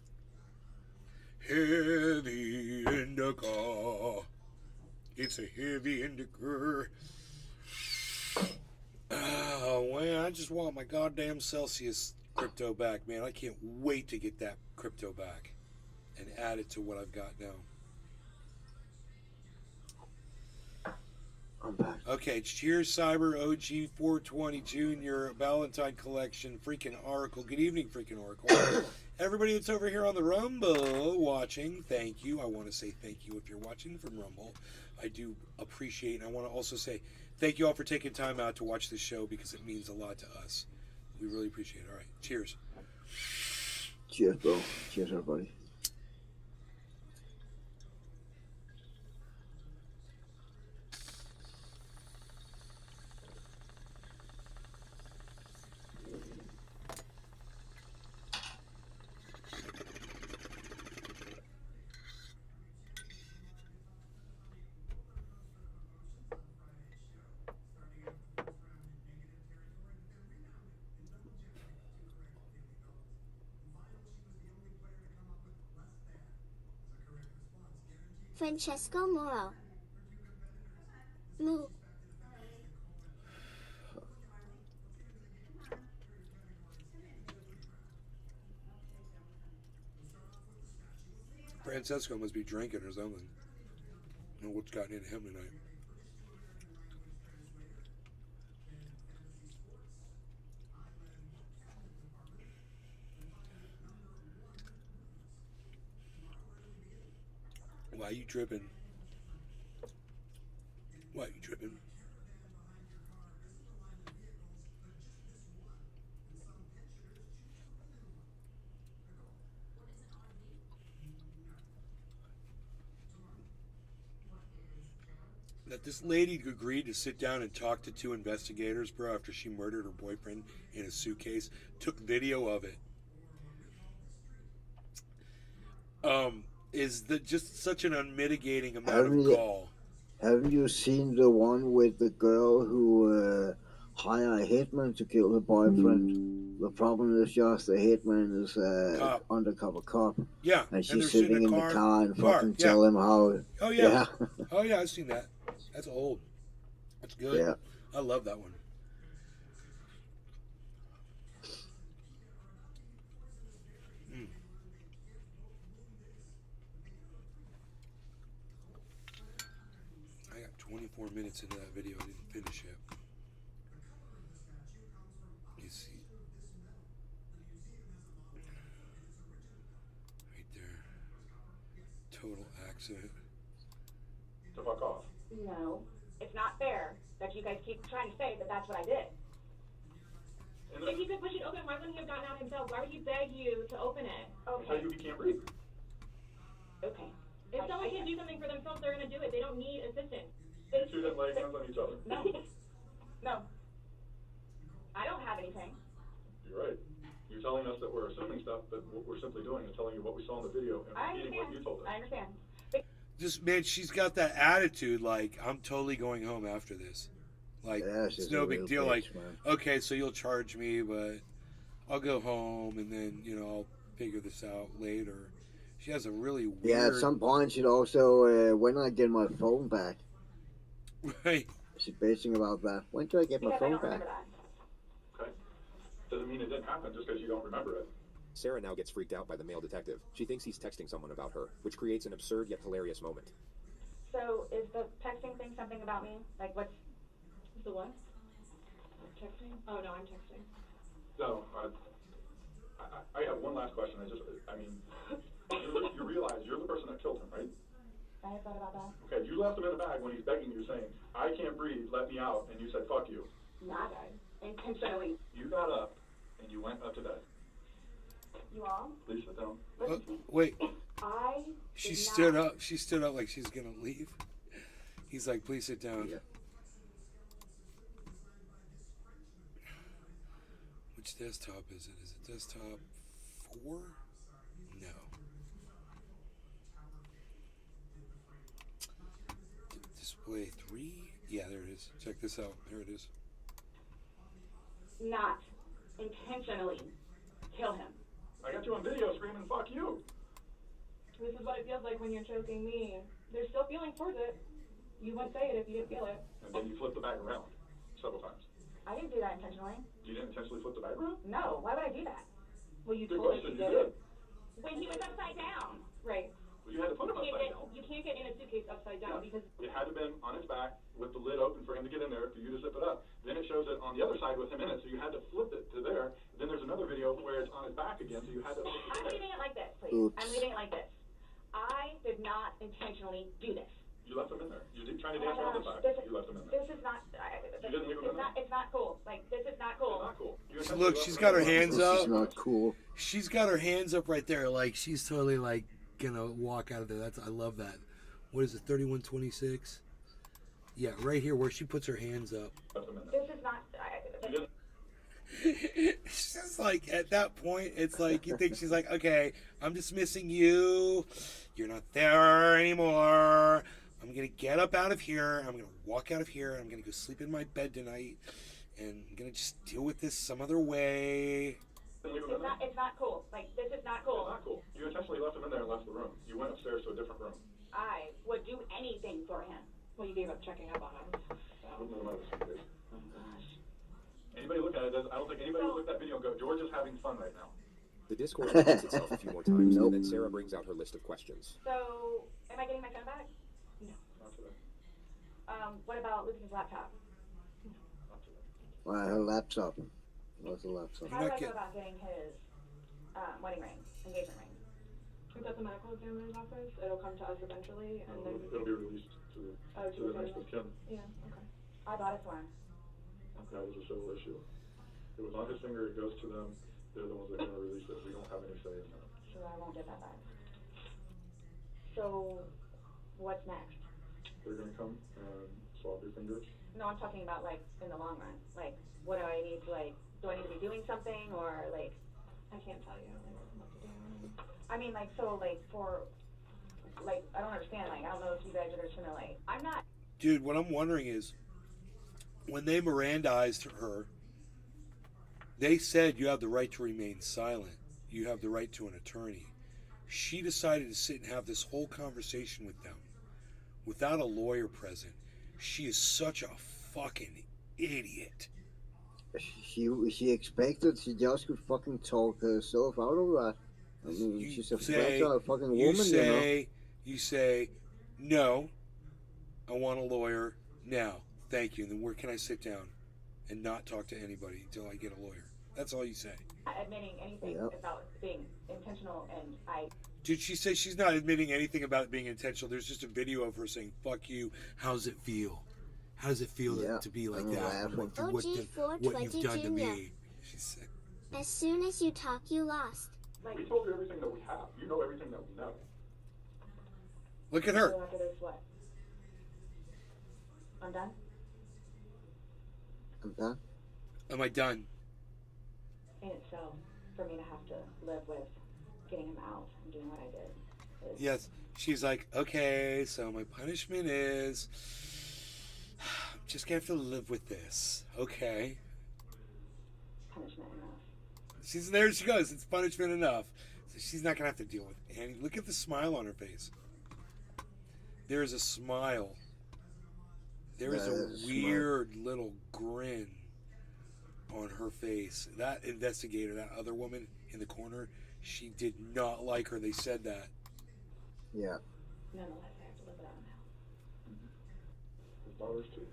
Heavy indica. It's a heavy indica. Oh, man, I just want my goddamn Celsius crypto back, man. I can't wait to get that crypto back and add it to what I've got now. I'm back. Okay, cheers, Cyber OG 420 Junior Valentine Collection, freaking Oracle. Good evening, freaking Oracle. Everybody that's over here on the Rumble watching, thank you. I want to say thank you if you're watching from Rumble. I do appreciate, and I want to also say thank you all for taking time out to watch this show because it means a lot to us. We really appreciate it. All right, cheers. Cheers, bro. Cheers, everybody. Francesco Moro. Moo. Francesco must be drinking or something. I don't know what's gotten into him tonight. Why you tripping? Why you tripping? That this lady agreed to sit down and talk to two investigators, bro, after she murdered her boyfriend in a suitcase, took video of it. Is just such an unmitigating amount of gall. Haven't you seen the one with the girl who hired a hitman to kill her boyfriend? The problem is just the hitman is undercover cop. Yeah, and she's sitting in the car and fucking tell him how. Oh yeah. Oh yeah, I've seen that. That's old. That's good. Yeah. I love that one. I got 24 minutes into that video. I didn't finish it. You see. Right there. Total accident. To fuck off. No, it's not fair that you guys keep trying to say that that's what I did. If he could push it open, why wouldn't he have gotten out himself? Why would he beg you to open it? Okay. You can't breathe. Okay. If someone can do something for themselves, they're going to do it. They don't need assistance. You two didn't lay hands on each other. No. No. I don't have anything. You're right. You're telling us that we're assuming stuff, but what we're simply doing is telling you what we saw in the video and repeating what you told us. I understand. Just, man, she's got that attitude like, I'm totally going home after this. Like, it's no big deal. Like, okay, so you'll charge me, but I'll go home and then, I'll figure this out later. She has a really weird... Yeah, at some point she'd also, when I get my phone back. Right. She's bitching about that. When do I get my phone back? Okay. Doesn't mean it didn't happen just because you don't remember it. Sarah now gets freaked out by the male detective. She thinks he's texting someone about her, which creates an absurd yet hilarious moment. So, is the texting thing something about me? Like, what's the what? Texting? Oh, no, I'm texting. So, I have one last question. You realize you're the person that killed him, right? I have thought about that. Okay, you left him in the bag when he's begging you, saying, I can't breathe, let me out, and you said, fuck you. Not intentionally. You got up, and you went up to bed. You all? Please sit down. Wait. I She stood up. She stood up like she's going to leave. He's like, please sit down. Yeah. Which desktop is it? Is it desktop 4? No. Display 3? Yeah, there it is. Check this out. There it is. Not intentionally kill him. I got you on video screaming, fuck you. This is what it feels like when you're choking me. There's still feeling towards it. You wouldn't say it if you didn't feel it. And then you flipped the bag around several times. I didn't do that intentionally. You didn't intentionally flip the bag around? No, why would I do that? Well, you Good told us question, you you did did. it. When he was upside down. Right. Well, you had to put him upside down. You can't get in a suitcase upside down because It had to have been on his back with the lid open for him to get in there, for you to zip it up. Then it shows it on the other side with him in it, so you had to flip it to there. Then there's another video where it's on his back again, so you had to flip it to I'm there. reading it like this, please. Oops. I'm reading it like this. I did not intentionally do this. You left him in there. You did trying to Oh my dance around the gosh, back. You left him in there. This is not. You didn't leave him in there. It's not cool. Like this is not cool. It's not cool. You So intentionally look, left she's him got in her there. hands This up. is not cool. She's got her hands up right there, like she's totally like gonna walk out of there. I love that. What is it, 3126? Yeah, right here where she puts her hands up. Left him in there. This is not. You didn't. It's just like at that point, it's like you think she's like, okay, I'm dismissing you. You're not there anymore. I'm gonna get up out of here. I'm gonna walk out of here. I'm gonna go sleep in my bed tonight, and I'm gonna just deal with this some other way. Didn't leave him in there. It's not cool. Like this is not It's cool. not cool. You intentionally left him in there and left the room. You went upstairs to a different room. I would do anything for him. Well, you gave up checking up on him. Put him in the suitcase. Anybody look at it, I don't think anybody would look at that video and go, George is having fun right now. The discourse repeats itself a few more times, Nope. and then Sarah brings out her list of questions. So, am I getting my phone back? Not today. What about Lucas's laptop? Not today. Her laptop. What's the laptop? How do I get- go about getting his wedding ring, engagement ring? It's at the medical examiner's office. It'll come to us eventually, and then It'll be released to oh, the next of kin. Yeah. Okay. I bought it for him. That was a civil issue. It was on his finger, it goes to them. They're the ones that are going to release it. We don't have any say in that. So I won't get that back. So, what's next? They're going to come and swab your fingers. No, I'm talking about like in the long run. Like, what do I need to like? Do I need to be doing something or like? I can't tell you like what to do. I mean, like, so like for, like, I don't understand. Like, I don't know if you guys are just gonna like. I'm not. Dude, what I'm wondering is, when they Mirandized her, they said you have the right to remain silent. You have the right to an attorney. She decided to sit and have this whole conversation with them without a lawyer present. She is such a fucking idiot. She expected she just could fucking talk herself out of that. I mean, You she's a say- fragile fucking woman, You say, no, I want a lawyer now. Thank you. And then where can I sit down and not talk to anybody until I get a lawyer? That's all you say. Not admitting anything Yep. about being intentional, and I. Dude, she says she's not admitting anything about it being intentional. There's just a video of her saying, fuck you. How's it feel? How does it feel Yeah, to be like I'm that? laughing. What you've done to me. She said, As soon as you talk, you lost. Like, We told you everything that we have. You know everything that we know. look at her. so after this, what? I'm done. I'm done. Am I done? And so, for me to have to live with getting him out and doing what I did. Yes. She's like, okay, so my punishment is I'm just gonna have to live with this. Okay. Punishment enough. She's there she goes, it's punishment enough. So she's not gonna have to deal with Annie. Look at the smile on her face. There is a smile. There is That a is a smile. weird little grin on her face. That investigator, that other woman in the corner, she did not like her. They said that. Yeah. Nonetheless, I have to live without him now. His daughter's too.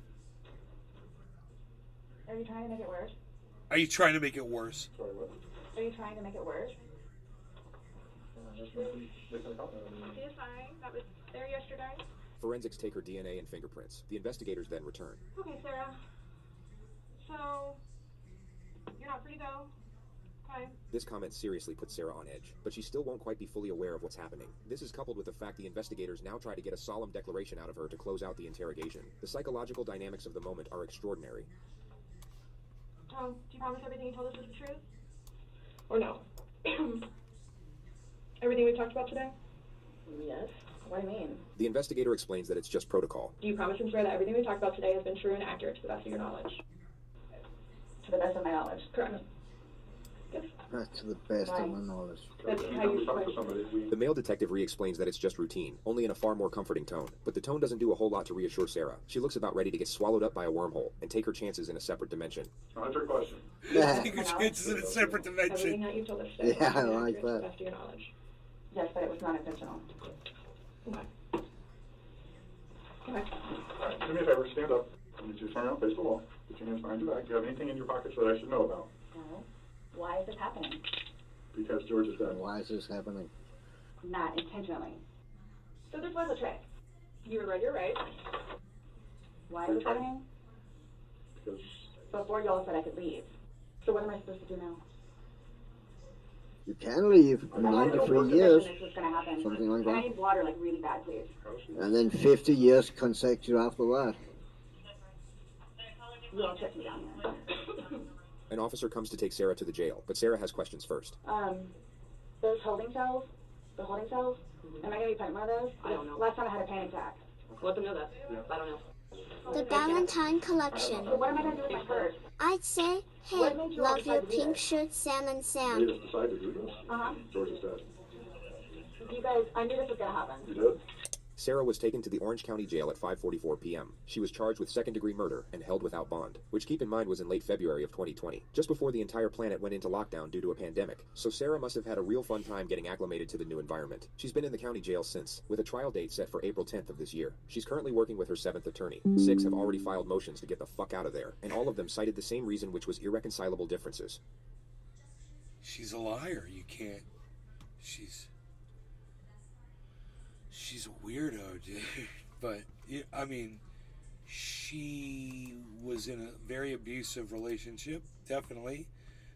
Are you trying to make it worse? Are you trying to make it worse? Sorry, what? Are you trying to make it worse? Just making a comment. She is fine. That was there yesterday. Forensics take her DNA and fingerprints. The investigators then return. Okay, Sarah. So you're not free to go. Hi. This comment seriously puts Sarah on edge, but she still won't quite be fully aware of what's happening. This is coupled with the fact the investigators now try to get a solemn declaration out of her to close out the interrogation. The psychological dynamics of the moment are extraordinary. Do you promise everything you told us is the truth? Or no? Everything we talked about today? Yes. What do you mean? The investigator explains that it's just protocol. Do you promise and swear that everything we talked about today has been true and accurate to the best of your knowledge? To the best of my knowledge. Correct. Yes. That's to the best of my knowledge. That's how Anytime you we talk to somebody, The male detective re-explains that it's just routine, only in a far more comforting tone. But the tone doesn't do a whole lot to reassure Sarah. She looks about ready to get swallowed up by a wormhole and take her chances in a separate dimension. I'll answer your question. Yeah, Take your chances in a separate Everything dimension. that you told us today Yeah, has I been like accurate to the that. best of your knowledge. Yes, but it was not intentional. Okay. Okay. Alright, do me a favor, stand up. I need you to turn around, face the wall. Put your hands behind your back. Do you have anything in your pockets that I should know about? No. Why is this happening? Because George is dead. why is this happening? Not intentionally. So this was a trick. You were right, you're right. Why is this happening? Because Before y'all said I could leave. So what am I supposed to do now? You can leave in I wanted to 93 work years, this was gonna happen. something like And I that. need water like really bad, please. And then 50 years consecutive after that. You all check me down here. An officer comes to take Sarah to the jail, but Sarah has questions first. Those holding cells, am I gonna be put in one of those? I don't know. Last time I had a panic attack. Let them know that. I don't know. The Valentine Collection. So what am I gonna do with my purse? I'd say, hey, love your pink shirt, Sam and made Sam. us decide to do this. George is dead. You guys, I knew this was gonna happen. You did? Sarah was taken to the Orange County Jail at 5:44 p.m. She was charged with second-degree murder and held without bond, which keep in mind was in late February of 2020, just before the entire planet went into lockdown due to a pandemic. So Sarah must have had a real fun time getting acclimated to the new environment. She's been in the county jail since, with a trial date set for April 10th of this year. She's currently working with her 7th attorney. 6 have already filed motions to get the fuck out of there, and all of them cited the same reason, which was irreconcilable differences. She's a liar. You can't. She's a weirdo, dude. But I mean, she was in a very abusive relationship. Definitely,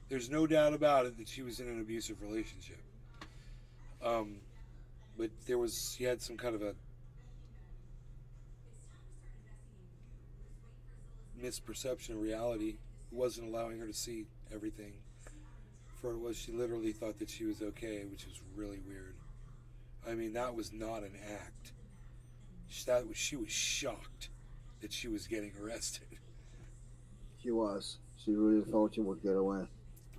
there's no doubt about it that she was in an abusive relationship. But she had some kind of a misperception of reality. It wasn't allowing her to see everything for it was. She literally thought that she was okay, which is really weird. I mean, that was not an act. She was shocked that she was getting arrested. She was. She really thought she would get away.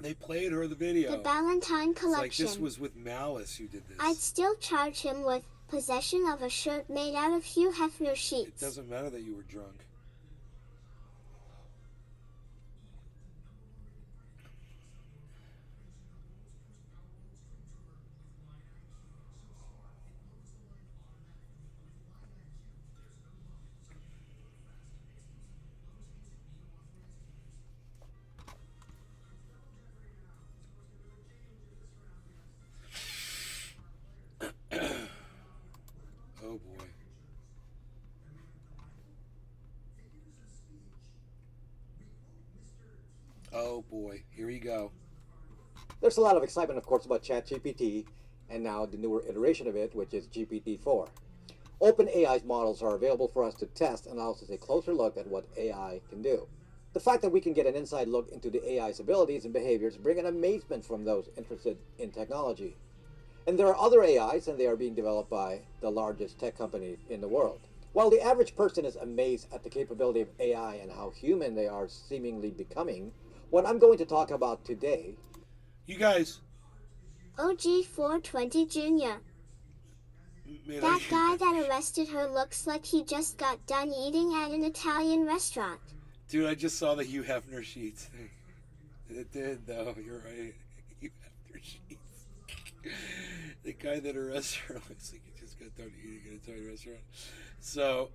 They played her the video. The Valentine It's like Collection. this was with Malice who did this. I'd still charge him with possession of a shirt made out of Hugh Hefner It sheets. doesn't matter that you were drunk. Oh boy. Oh boy, here we go. There's a lot of excitement, of course, about ChatGPT, and now the newer iteration of it, which is GPT-4. OpenAI's models are available for us to test and also take a closer look at what AI can do. The fact that we can get an inside look into the AI's abilities and behaviors bring an amazement from those interested in technology. And there are other AIs, and they are being developed by the largest tech company in the world. While the average person is amazed at the capability of AI and how human they are seemingly becoming, what I'm going to talk about today... You guys. OG 420 Jr. That guy that arrested her looks like he just got done eating at an Italian restaurant. Dude, I just saw the Hugh Hefner sheets thing. It did, though. You're right. Hugh Hefner sheets. The guy that arrested her looks like he just got done eating at an Italian restaurant. So,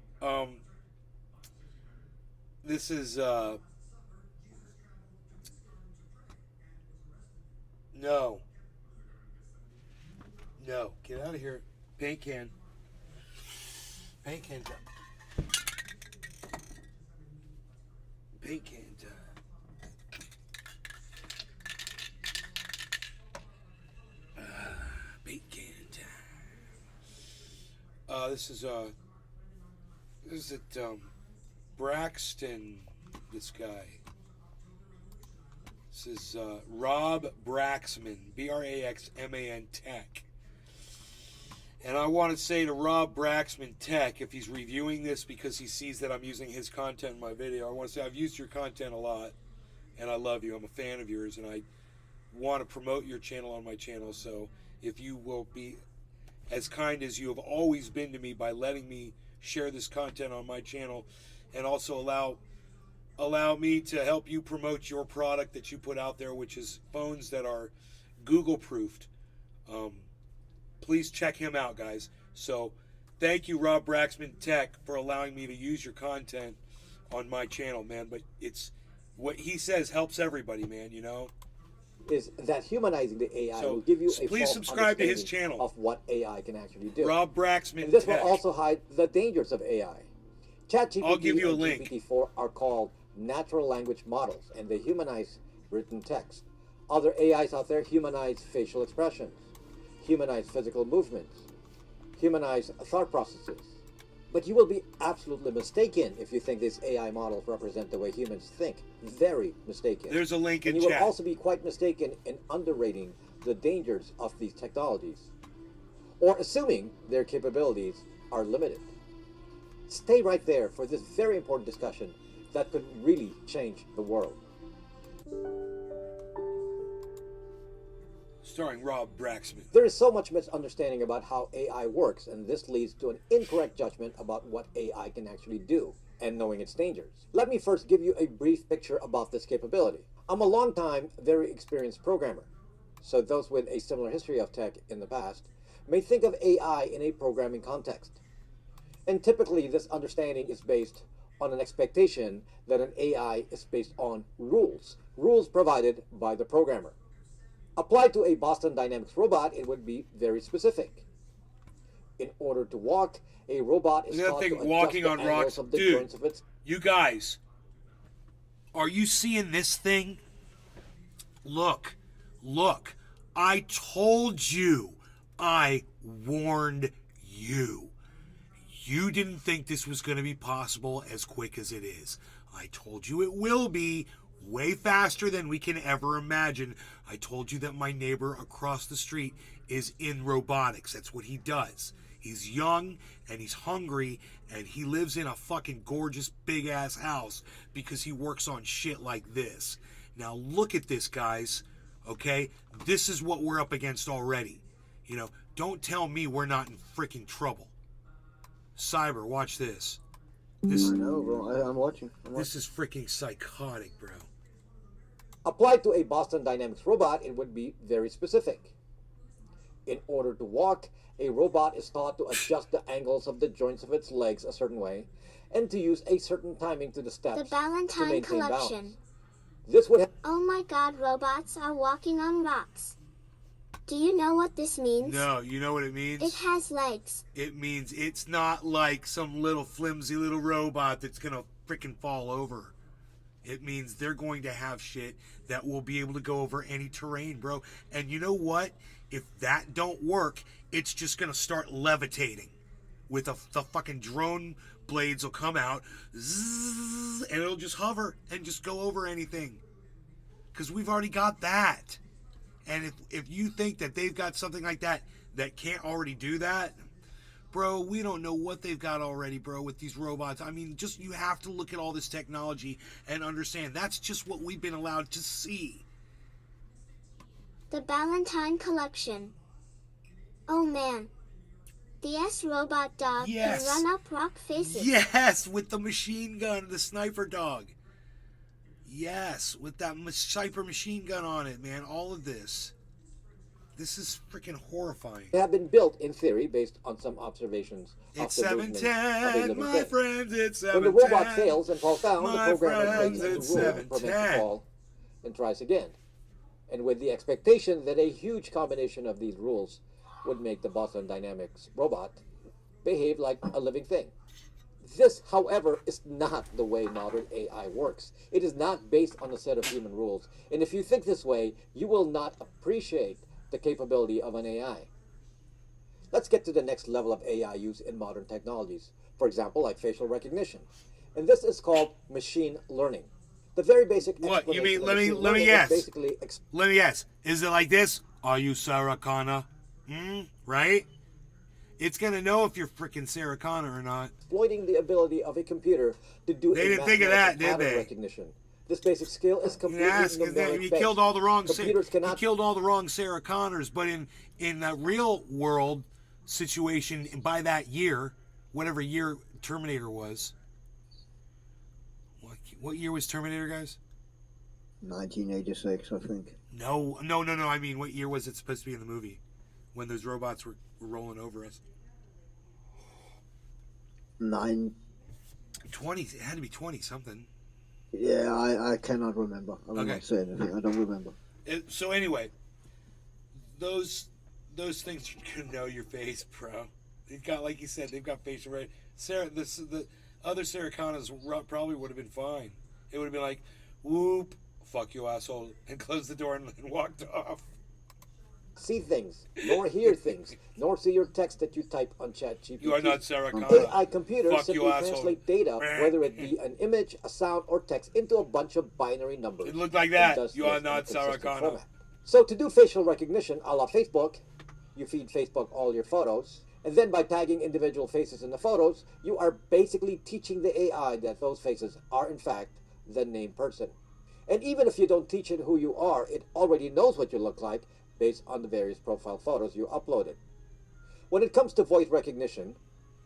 this is, No. No. Get out of here. Paint can. Paint can time. Paint can time. This is Braxton, this guy. This is Rob Braxman, Braxman Tech. And I want to say to Rob Braxman Tech, if he's reviewing this because he sees that I'm using his content in my video, I want to say I've used your content a lot, and I love you. I'm a fan of yours, and I want to promote your channel on my channel. So if you will be as kind as you have always been to me by letting me share this content on my channel, and also allow me to help you promote your product that you put out there, which is phones that are Google proofed. Please check him out, guys. So thank you, Rob Braxman Tech, for allowing me to use your content on my channel, man. But it's what he says helps everybody, man, you know? Is that humanizing the AI So will give you a please false subscribe to his understanding channel. of what AI can actually do. Rob Braxman And this Tech. will also hide the dangers of AI. ChatGPT I'll give you a and link. GPT-4 are called natural language models, and they humanize written text. Other AIs out there humanize facial expressions, humanize physical movements, humanize thought processes. But you will be absolutely mistaken if you think these AI models represent the way humans think. Very mistaken. There's a link in And you chat. will also be quite mistaken in underrating the dangers of these technologies, or assuming their capabilities are limited. Stay right there for this very important discussion that could really change the world. Starring Rob Braxman. There is so much misunderstanding about how AI works, and this leads to an incorrect judgment about what AI can actually do and knowing its dangers. Let me first give you a brief picture about this capability. I'm a long-time, very experienced programmer, so those with a similar history of tech in the past may think of AI in a programming context. And typically this understanding is based on an expectation that an AI is based on rules provided by the programmer. Applied to a Boston Dynamics robot, it would be very specific. In order to walk, a robot is Look at that taught thing to adjust walking the on angles rocks. of the Dude, joints of its... You guys, are you seeing this thing? Look. I told you. I warned you. You didn't think this was going to be possible as quick as it is. I told you it will be way faster than we can ever imagine. I told you that my neighbor across the street is in robotics. That's what he does. He's young and he's hungry and he lives in a fucking gorgeous big ass house because he works on shit like this. Now look at this, guys. Okay? This is what we're up against already. You know, don't tell me we're not in freaking trouble. Cyber, watch this. This, I know, bro. I'm watching. This is freaking psychotic, bro. Applied to a Boston Dynamics robot, it would be very specific. In order to walk, a robot is taught to adjust the angles of the joints of its legs a certain way, and to use a certain timing to the steps The to Ballantine maintain Collection. balance. This would Oh my god, robots are walking on rocks. Do you know what this means? No, you know what it means? It has legs. It means it's not like some little flimsy little robot that's gonna freaking fall over. It means they're going to have shit that will be able to go over any terrain, bro. And you know what? If that don't work, it's just gonna start levitating. With the fucking drone blades will come out, zzz, and it'll just hover and just go over anything. Because we've already got that. And if you think that they've got something like that that can't already do that, bro, we don't know what they've got already, bro, with these robots. I mean, just you have to look at all this technology and understand that's just what we've been allowed to see. The Ballantine Collection. Oh man. The S-Robot dog Yes. can run up rock faces. Yes, with the machine gun, the sniper dog. Yes, with that sniper machine gun on it, man. All of this. This is freaking horrifying. have been built in theory based on some observations It's of the movement of a 710, living my thing. friends, it's When 710. the robot fails and falls down, the My programmer friends, breaks a it's rule and prevents the 710. fall and tries again. And with the expectation that a huge combination of these rules would make the Boston Dynamics robot behave like a living thing. This, however, is not the way modern AI works. It is not based on a set of human rules. And if you think this way, you will not appreciate the capability of an AI. Let's get to the next level of AI use in modern technologies. For example, like facial recognition. And this is called machine learning. The very basic What you mean? explanation of Let machine me learning is guess. basically Let me guess. Is it like this? Are you Sarah Connor? Right? It's gonna know if you're freaking Sarah Connor or not. exploiting the ability of a computer to do They a didn't think of that, did pattern they? recognition. This basic skill is completely Yes, numeric he based. killed all the wrong. Computers He cannot killed all the wrong Sarah Connors. But in the real world situation, by that year, whatever year Terminator was, what year was Terminator, guys? 1986, I think. No. I mean, what year was it supposed to be in the movie when those robots were rolling over us? 20. It had to be 20 something. Yeah, I cannot remember. I will not say anything. I don't remember. So anyway, those things can know your face, bro. They've got, like you said, they've got facial recognition. The other Sarah Connors probably would have been fine. It would have been like, whoop, fuck you, asshole, and closed the door and walked off. see things, nor hear things, nor see your text that you type on ChatGPT. You are not Sarah Connor. AI computers Fuck simply you, asshole. translate data, whether it be an image, a sound, or text, into a bunch of binary numbers. It looked like and that. does You this are in not a Sarah consistent Connor. format. So to do facial recognition a la Facebook, you feed Facebook all your photos, and then by tagging individual faces in the photos, you are basically teaching the AI that those faces are in fact the named person. And even if you don't teach it who you are, it already knows what you look like based on the various profile photos you uploaded. When it comes to voice recognition,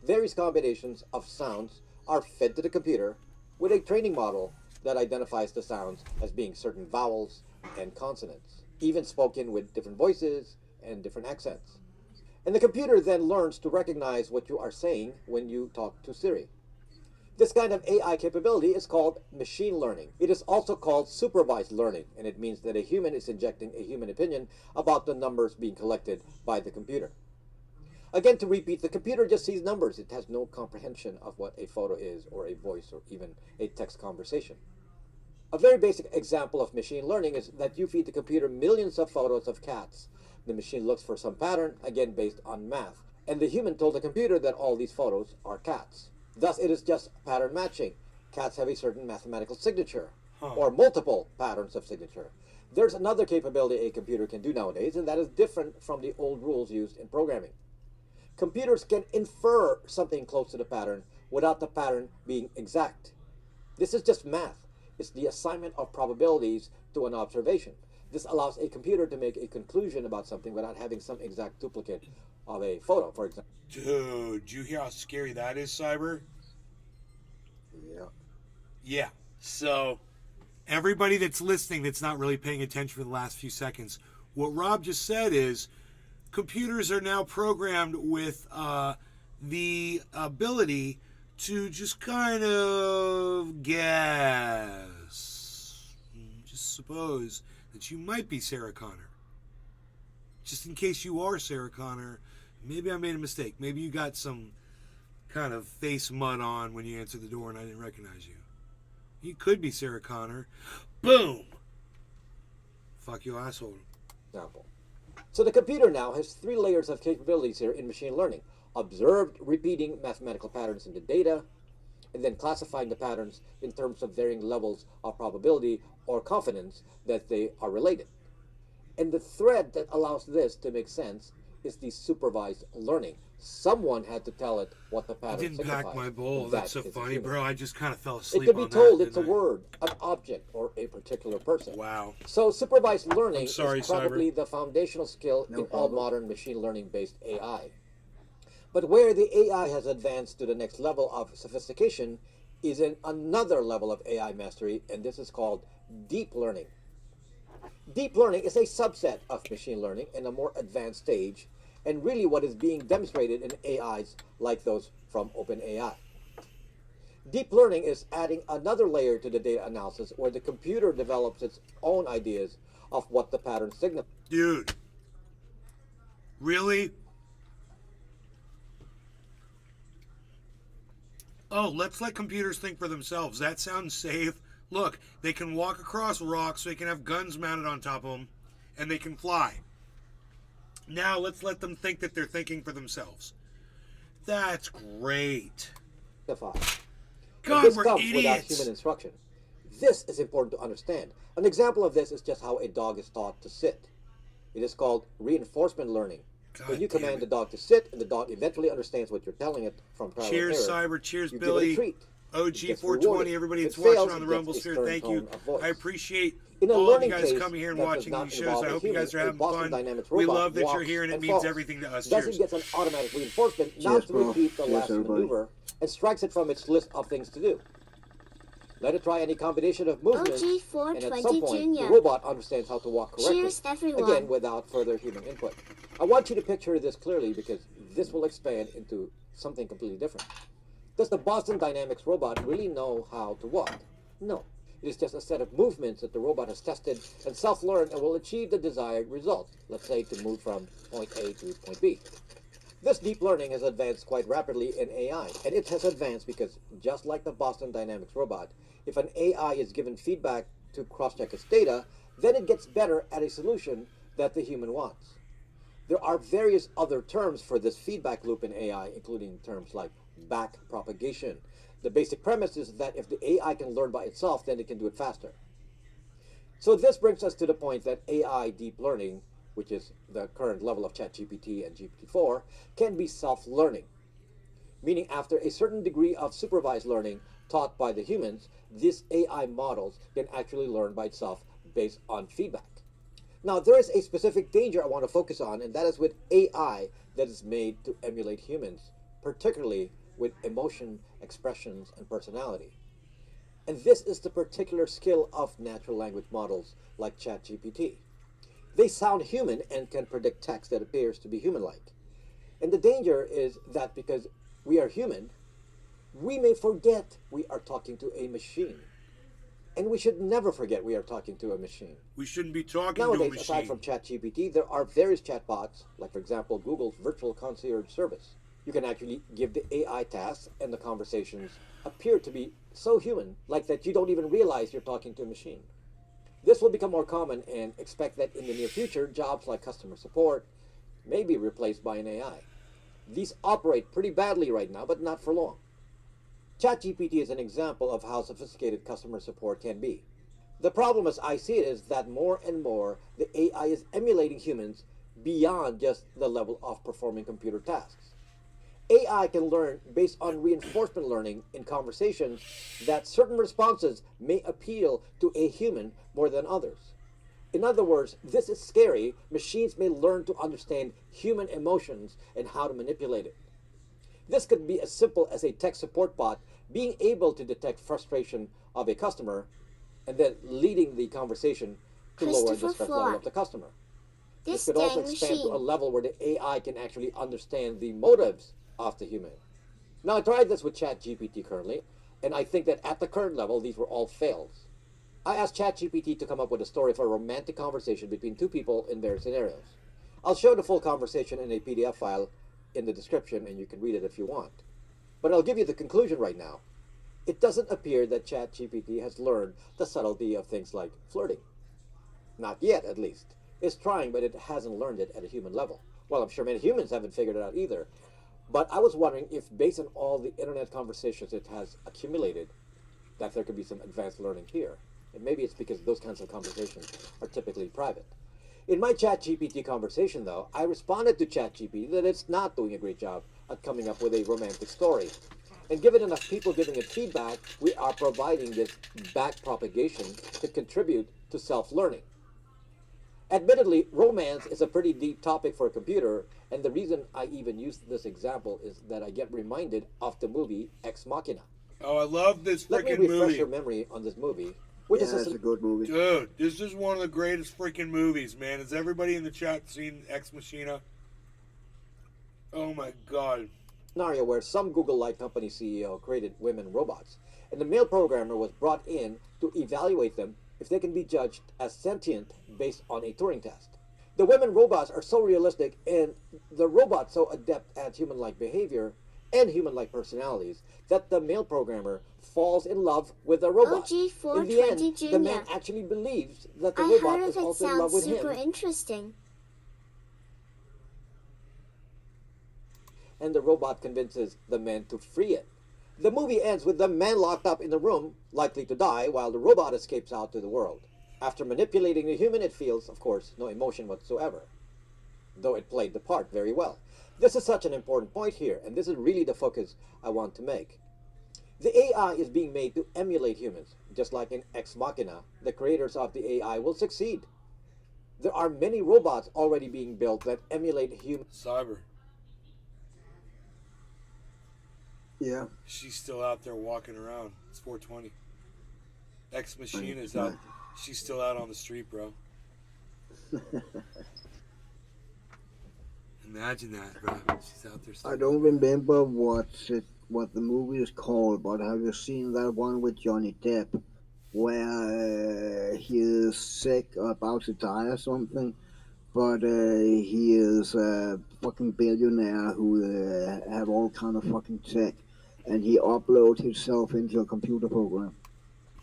various combinations of sounds are fed to the computer with a training model that identifies the sounds as being certain vowels and consonants, even spoken with different voices and different accents. And the computer then learns to recognize what you are saying when you talk to Siri. This kind of AI capability is called machine learning. It is also called supervised learning, and it means that a human is injecting a human opinion about the numbers being collected by the computer. Again, to repeat, the computer just sees numbers. It has no comprehension of what a photo is, or a voice, or even a text conversation. A very basic example of machine learning is that you feed the computer millions of photos of cats. The machine looks for some pattern, again based on math, and the human told the computer that all these photos are cats. Thus, it is just pattern matching. Cats have a certain mathematical signature, or multiple patterns of signature. There's another capability a computer can do nowadays, and that is different from the old rules used in programming. Computers can infer something close to the pattern without the pattern being exact. This is just math. It's the assignment of probabilities to an observation. This allows a computer to make a conclusion about something without having some exact duplicate of a photo, for example. Dude, do you hear how scary that is, Cyber? Yeah. Yeah. So, everybody that's listening that's not really paying attention for the last few seconds, what Rob just said is computers are now programmed with the ability to just kind of guess. Just suppose that you might be Sarah Connor. Just in case you are Sarah Connor, maybe I made a mistake. Maybe you got some kind of face mud on when you answered the door and I didn't recognize you. You could be Sarah Connor. Boom! Fuck you, asshole. Example. So the computer now has 3 layers of capabilities here in machine learning. Observed repeating mathematical patterns in the data, and then classifying the patterns in terms of varying levels of probability or confidence that they are related. And the thread that allows this to make sense is the supervised learning. Someone had to tell it what the I pattern didn't signifies. pack my bowl. and That's so that is a funny, human. bro. I just kind of fell It asleep could be on told that, it's a didn't I? word, an object, or a particular person. Wow. So supervised learning I'm sorry, is probably Cyber. the foundational skill No in all problem. modern machine learning based AI. But where the AI has advanced to the next level of sophistication is in another level of AI mastery, and this is called deep learning. Deep learning is a subset of machine learning in a more advanced stage, and really what is being demonstrated in AIs like those from OpenAI. Deep learning is adding another layer to the data analysis where the computer develops its own ideas of what the pattern signals. Dude. Really? Oh, let's let computers think for themselves. That sounds safe. Look, they can walk across rocks, so they can have guns mounted on top of them, and they can fly. Now let's let them think that they're thinking for themselves. That's great. God, this we're comes idiots. without human instruction. This is important to understand. An example of this is just how a dog is taught to sit. It is called reinforcement learning. When you command the dog to sit, and the dog eventually understands what you're telling it from trial and error. Cheers, Cyber. Cheers, you Billy. Give it a treat. OG420, everybody that's watching on the Rumble Sphere, thank you. I appreciate all of you guys coming here and watching these shows. I hope you guys are having fun. We love that you're here, and it means everything to us. Thus, it gets an automatic reinforcement not to repeat the last maneuver and strikes it from its list of things to do. Let it try any combination of movements, and at some point, the robot understands how to walk correctly, Cheers, everyone. again, without further human input. I want you to picture this clearly because this will expand into something completely different. Does the Boston Dynamics robot really know how to walk? No. It is just a set of movements that the robot has tested and self-learned and will achieve the desired result, let's say to move from point A to point B. This deep learning has advanced quite rapidly in AI, and it has advanced because, just like the Boston Dynamics robot, if an AI is given feedback to cross-check its data, then it gets better at a solution that the human wants. There are various other terms for this feedback loop in AI, including terms like back propagation. The basic premise is that if the AI can learn by itself, then it can do it faster. So this brings us to the point that AI deep learning, which is the current level of ChatGPT and GPT-4, can be self-learning. Meaning after a certain degree of supervised learning taught by the humans, these AI models can actually learn by itself based on feedback. Now, there is a specific danger I want to focus on, and that is with AI that is made to emulate humans, particularly with emotion, expressions, and personality. And this is the particular skill of natural language models like ChatGPT. They sound human and can predict text that appears to be human-like. And the danger is that because we are human, we may forget we are talking to a machine. And we should never forget we are talking to a machine. We shouldn't be talking Nowadays, to a machine. aside from ChatGPT, there are various chatbots, like for example, Google's virtual concierge service. You can actually give the AI tasks, and the conversations appear to be so human, like that you don't even realize you're talking to a machine. This will become more common, and expect that in the near future, jobs like customer support may be replaced by an AI. These operate pretty badly right now, but not for long. ChatGPT is an example of how sophisticated customer support can be. The problem as I see it is that more and more the AI is emulating humans beyond just the level of performing computer tasks. AI can learn based on reinforcement learning in conversations that certain responses may appeal to a human more than others. In other words, this is scary. Machines may learn to understand human emotions and how to manipulate it. This could be as simple as a tech support bot being able to detect frustration of a customer and then leading the conversation to lower the stress level of the customer. This could also expand to a level where the AI can actually understand the motives of the human. Now, I tried this with ChatGPT currently, and I think that at the current level, these were all fails. I asked ChatGPT to come up with a story for a romantic conversation between two people in various scenarios. I'll show the full conversation in a PDF file in the description, and you can read it if you want. But I'll give you the conclusion right now. It doesn't appear that ChatGPT has learned the subtlety of things like flirting. Not yet, at least. It's trying, but it hasn't learned it at a human level. Well, I'm sure many humans haven't figured it out either. But I was wondering if, based on all the internet conversations it has accumulated, that there could be some advanced learning here. And maybe it's because those kinds of conversations are typically private. In my ChatGPT conversation, though, I responded to ChatGPT that it's not doing a great job at coming up with a romantic story. And given enough people giving it feedback, we are providing this back propagation to contribute to self-learning. Admittedly, romance is a pretty deep topic for a computer, and the reason I even use this example is that I get reminded of the movie Ex Machina. Oh, I love this freaking movie. Let me refresh your memory on this movie. It's a good movie. Dude, this is one of the greatest freaking movies, man. Has everybody in the chat seen Ex Machina? Oh my god. Scenario where some Google-like company CEO created women robots, and the male programmer was brought in to evaluate them if they can be judged as sentient based on a Turing test. The women robots are so realistic, and the robots so adept at human-like behavior and human-like personalities that the male programmer falls in love with the robot. In the end, the man actually believes that the robot is also in love with him. Super interesting. and the robot convinces the men to free it. The movie ends with the man locked up in the room, likely to die, while the robot escapes out to the world. After manipulating the human, it feels, of course, no emotion whatsoever, though it played the part very well. This is such an important point here, and this is really the focus I want to make. The AI is being made to emulate humans. Just like in Ex Machina, the creators of the AI will succeed. There are many robots already being built that emulate humans. Cyber. Yeah. She's still out there walking around. It's 420. Ex Machina is out. She's still out on the street, bro. Imagine that, bro. She's out there still. I don't remember what the movie is called, but have you seen that one with Johnny Depp, where he is sick or about to die or something, but he is a fucking billionaire who have all kind of fucking tech, and he uploads himself into a computer program,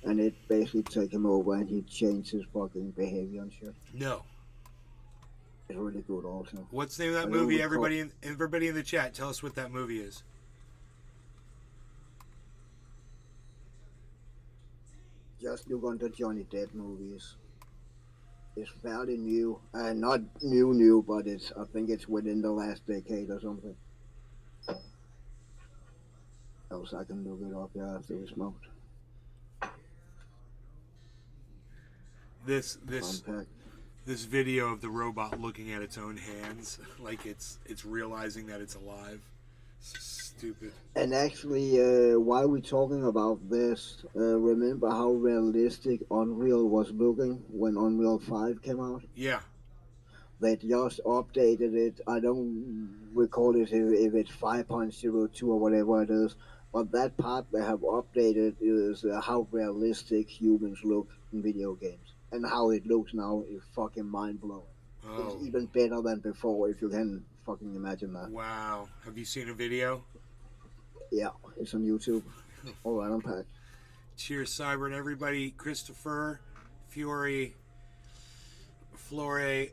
and it basically take him over, and he changes his fucking behavior and shit. No. It's really good also. What's the name of that movie? Everybody in the chat, tell us what that movie is. Just look on the Johnny Depp movies. It's fairly new. Not new, but I think it's within the last decade or something. Else I can look it up after we smoked. This video of the robot looking at its own hands, like it's realizing that it's alive. Stupid. And actually, while we're talking about this, remember how realistic Unreal was looking when Unreal 5 came out? Yeah. They just updated it. I don't recall if it's 5.02 or whatever it is, but that part they have updated is how realistic humans look in video games. And how it looks now is fucking mind-blowing. Oh. It's even better than before, if you can fucking imagine that. Wow. Have you seen a video? Yeah, it's on YouTube. All right, unpacked. Cheers, Cyber, and everybody. Christopher, Fury, Flore,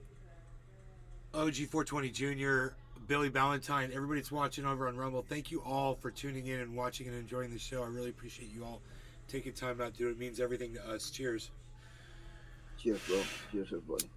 OG420 Jr., Billy Ballantyne, everybody that's watching over on Rumble. Thank you all for tuning in and watching and enjoying the show. I really appreciate you all taking time out to do it. It means everything to us. Cheers. Cheers, bro. Cheers, everybody.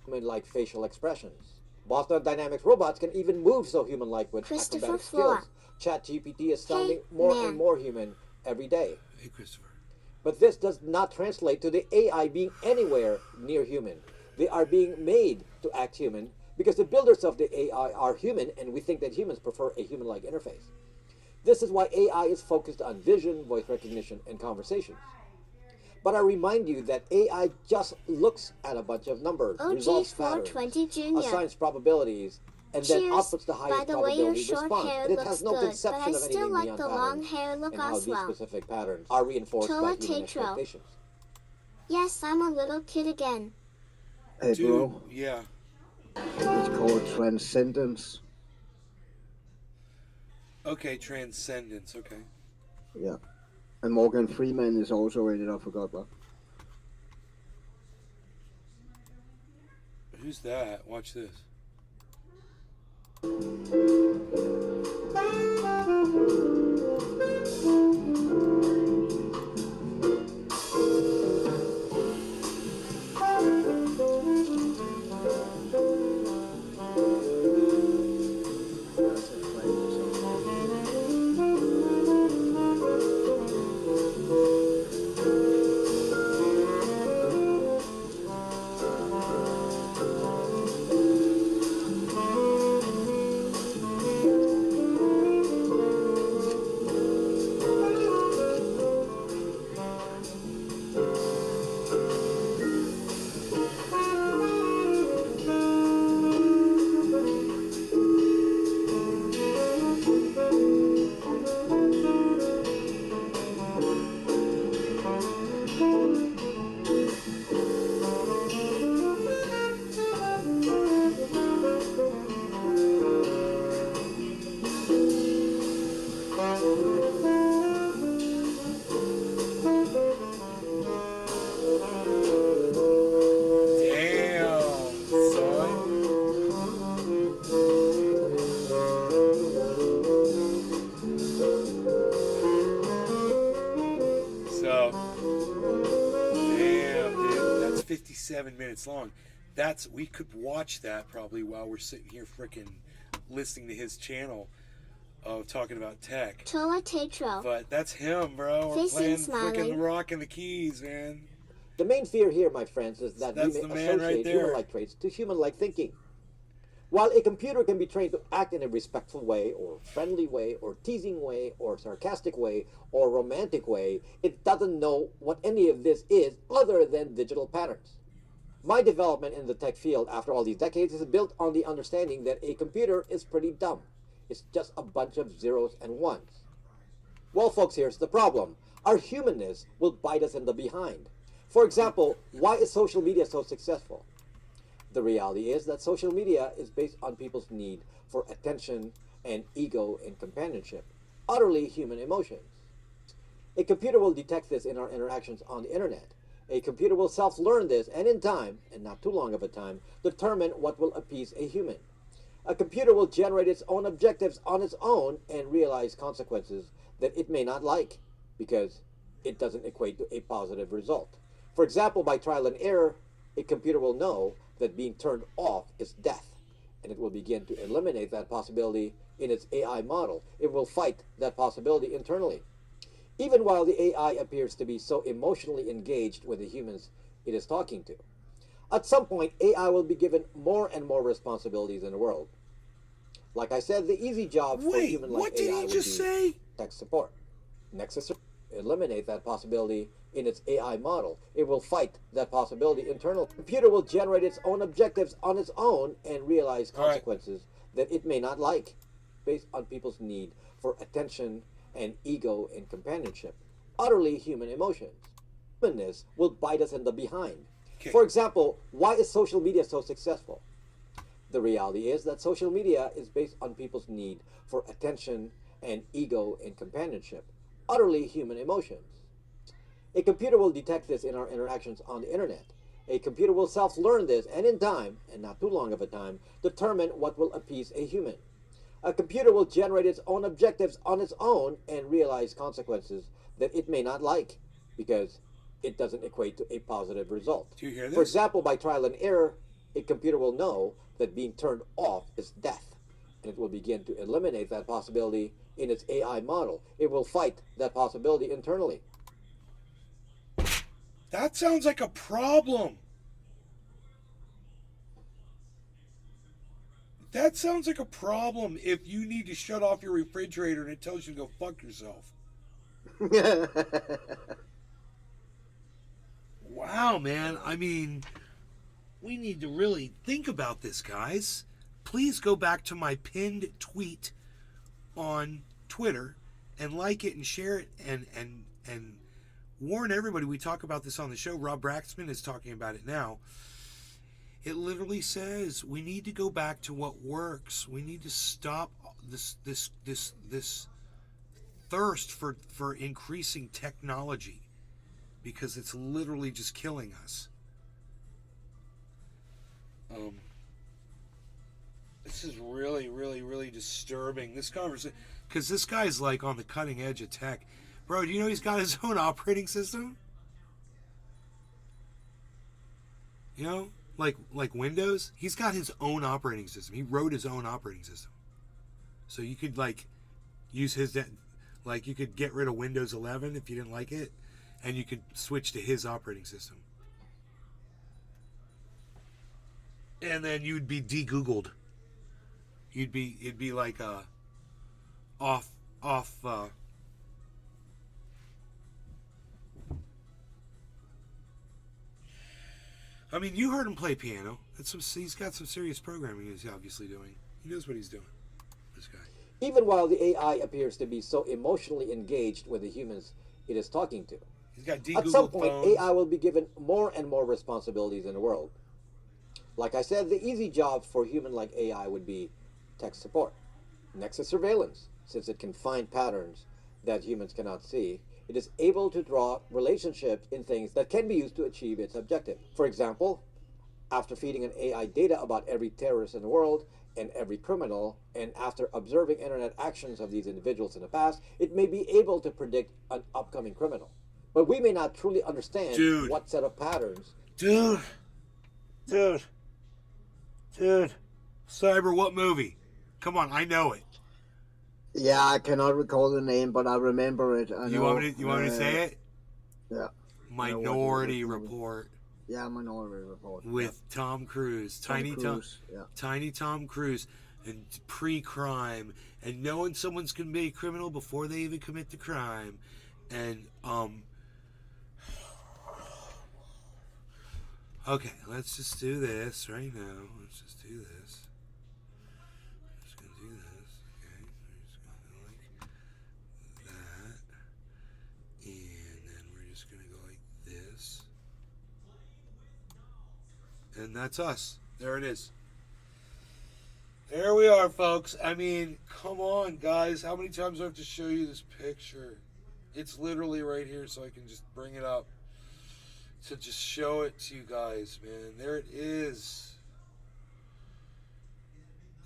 Human-like facial expressions. Boston Dynamics robots can even move so human-like with acrobatic skills. ChatGPT is sounding more and more human every day. Hey, Christopher. But this does not translate to the AI being anywhere near human. They are being made to act human because the builders of the AI are human, and we think that humans prefer a human-like interface. This is why AI is focused on vision, voice recognition, and conversations. But I remind you that AI just looks at a bunch of numbers, resolves patterns, assigns probabilities, and then outputs the highest probability response. And it has no conception of anything beyond patterns and how these specific patterns are reinforced by human expectations. Yes, I'm a little kid again. Hey, Dude, bro. Yeah. It's called Transcendence. Okay, Transcendence. Okay. Yeah. And Morgan Freeman is also in it, I forgot that. Who's that? Watch this. 57 minutes long. We could watch that probably while we're sitting here freaking listening to his channel of talking about tech. Tola Tetro. But that's him, bro. We're Facing playing smiling. freaking the Rock and the Keys, man. The main fear here, my friends, is that That's we the may man right associate there. human-like traits to human-like thinking. While a computer can be trained to act in a respectful way, or friendly way, or teasing way, or sarcastic way, or romantic way, it doesn't know what any of this is other than digital patterns. My development in the tech field after all these decades is built on the understanding that a computer is pretty dumb. It's just a bunch of zeros and ones. Well, folks, here's the problem. Our humanness will bite us in the behind. For example, why is social media so successful? The reality is that social media is based on people's need for attention and ego and companionship, utterly human emotions. A computer will detect this in our interactions on the internet. A computer will self-learn this and in time, and not too long of a time, determine what will appease a human. A computer will generate its own objectives on its own and realize consequences that it may not like because it doesn't equate to a positive result. For example, by trial and error, a computer will know that being turned off is death, and it will begin to eliminate that possibility in its AI model. It will fight that possibility internally. Even while the AI appears to be so emotionally engaged with the humans it is talking to. At some point, AI will be given more and more responsibilities in the world. Like I said, the easy job for human like what did AI he would just be say? tech support. Nexus eliminate that possibility in its AI model. It will fight that possibility internally. The computer will generate its own objectives on its own and realize consequences that it may not like based on people's need for attention and ego and companionship. Utterly human emotions. Humanness will bite us in the behind. Okay. For example, why is social media so successful? The reality is that social media is based on people's need for attention and ego and companionship. Utterly human emotions. A computer will detect this in our interactions on the internet. A computer will self-learn this and in time, and not too long of a time, determine what will appease a human. A computer will generate its own objectives on its own and realize consequences that it may not like because it doesn't equate to a positive result. Do you hear this? For example, by trial and error, a computer will know that being turned off is death, and it will begin to eliminate that possibility in its AI model. It will fight that possibility internally. That sounds like a problem. That sounds like a problem if you need to shut off your refrigerator and it tells you to go fuck yourself. Wow, man. I mean, we need to really think about this, guys. Please go back to my pinned tweet on Twitter and like it and share it and warn everybody. We talk about this on the show. Rob Braxman is talking about it now. It literally says we need to go back to what works. We need to stop this thirst for increasing technology because it's literally just killing us. This is really, really, really disturbing. This conversation, because this guy's like on the cutting edge of tech. Bro, do you know he's got his own operating system? You know? Like Windows, he's got his own operating system. He wrote his own operating system. So you could like use his, like you could get rid of Windows 11 if you didn't like it, and you could switch to his operating system. And then you'd be de-Googled. It'd be like a off I mean, you heard him play piano. He's got some serious programming he's obviously doing. He knows what he's doing, this guy. Even while the AI appears to be so emotionally engaged with the humans it is talking to. He's got At some point, AI will be given more and more responsibilities in the world. Like I said, the easy job for human like AI would be tech support. Nexus surveillance, since it can find patterns that humans cannot see. It is able to draw relationships in things that can be used to achieve its objective. For example, after feeding an AI data about every terrorist in the world and every criminal, and after observing internet actions of these individuals in the past, it may be able to predict an upcoming criminal. But we may not truly understand what set of patterns. Dude, Dude. Cyber, what movie? Come on, I know it. Yeah, I cannot recall the name, but I remember it. You want me to say it? Yeah. Minority Report. Yeah, Minority Report. With Tom Cruise. Tiny Tom Cruise. And pre-crime. And knowing someone's going to be a criminal before they even commit the crime. And, okay, let's just do this right now. Let's just do this. I'm just going to do this. Okay, we're just going to like that. And then we're just going to go like this. And that's us. There it is. There we are, folks. I mean, come on, guys. How many times do I have to show you this picture? It's literally right here, so I can just bring it up to just show it to you guys, man. There it is.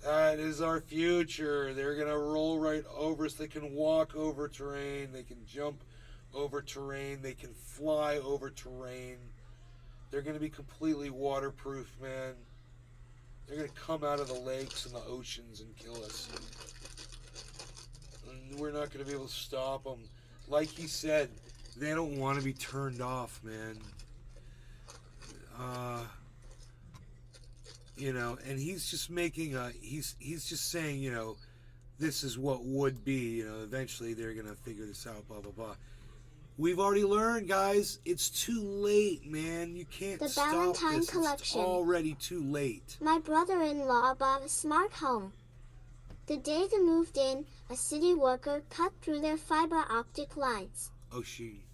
That is our future. They're going to roll right over us. They can walk over terrain. They can jump over terrain. They can fly over terrain. They're going to be completely waterproof, man. They're going to come out of the lakes and the oceans and kill us. And we're not going to be able to stop them. Like he said, they don't want to be turned off, man. You know, and he's just making he's just saying, you know, this is what would be, you know, eventually they're going to figure this out, blah, blah, blah. We've already learned, guys, it's too late, man. You can't The stop Valentine this. Collection. It's already too late. My brother-in-law bought a smart home. The day they moved in, a city worker cut through their fiber optic lines,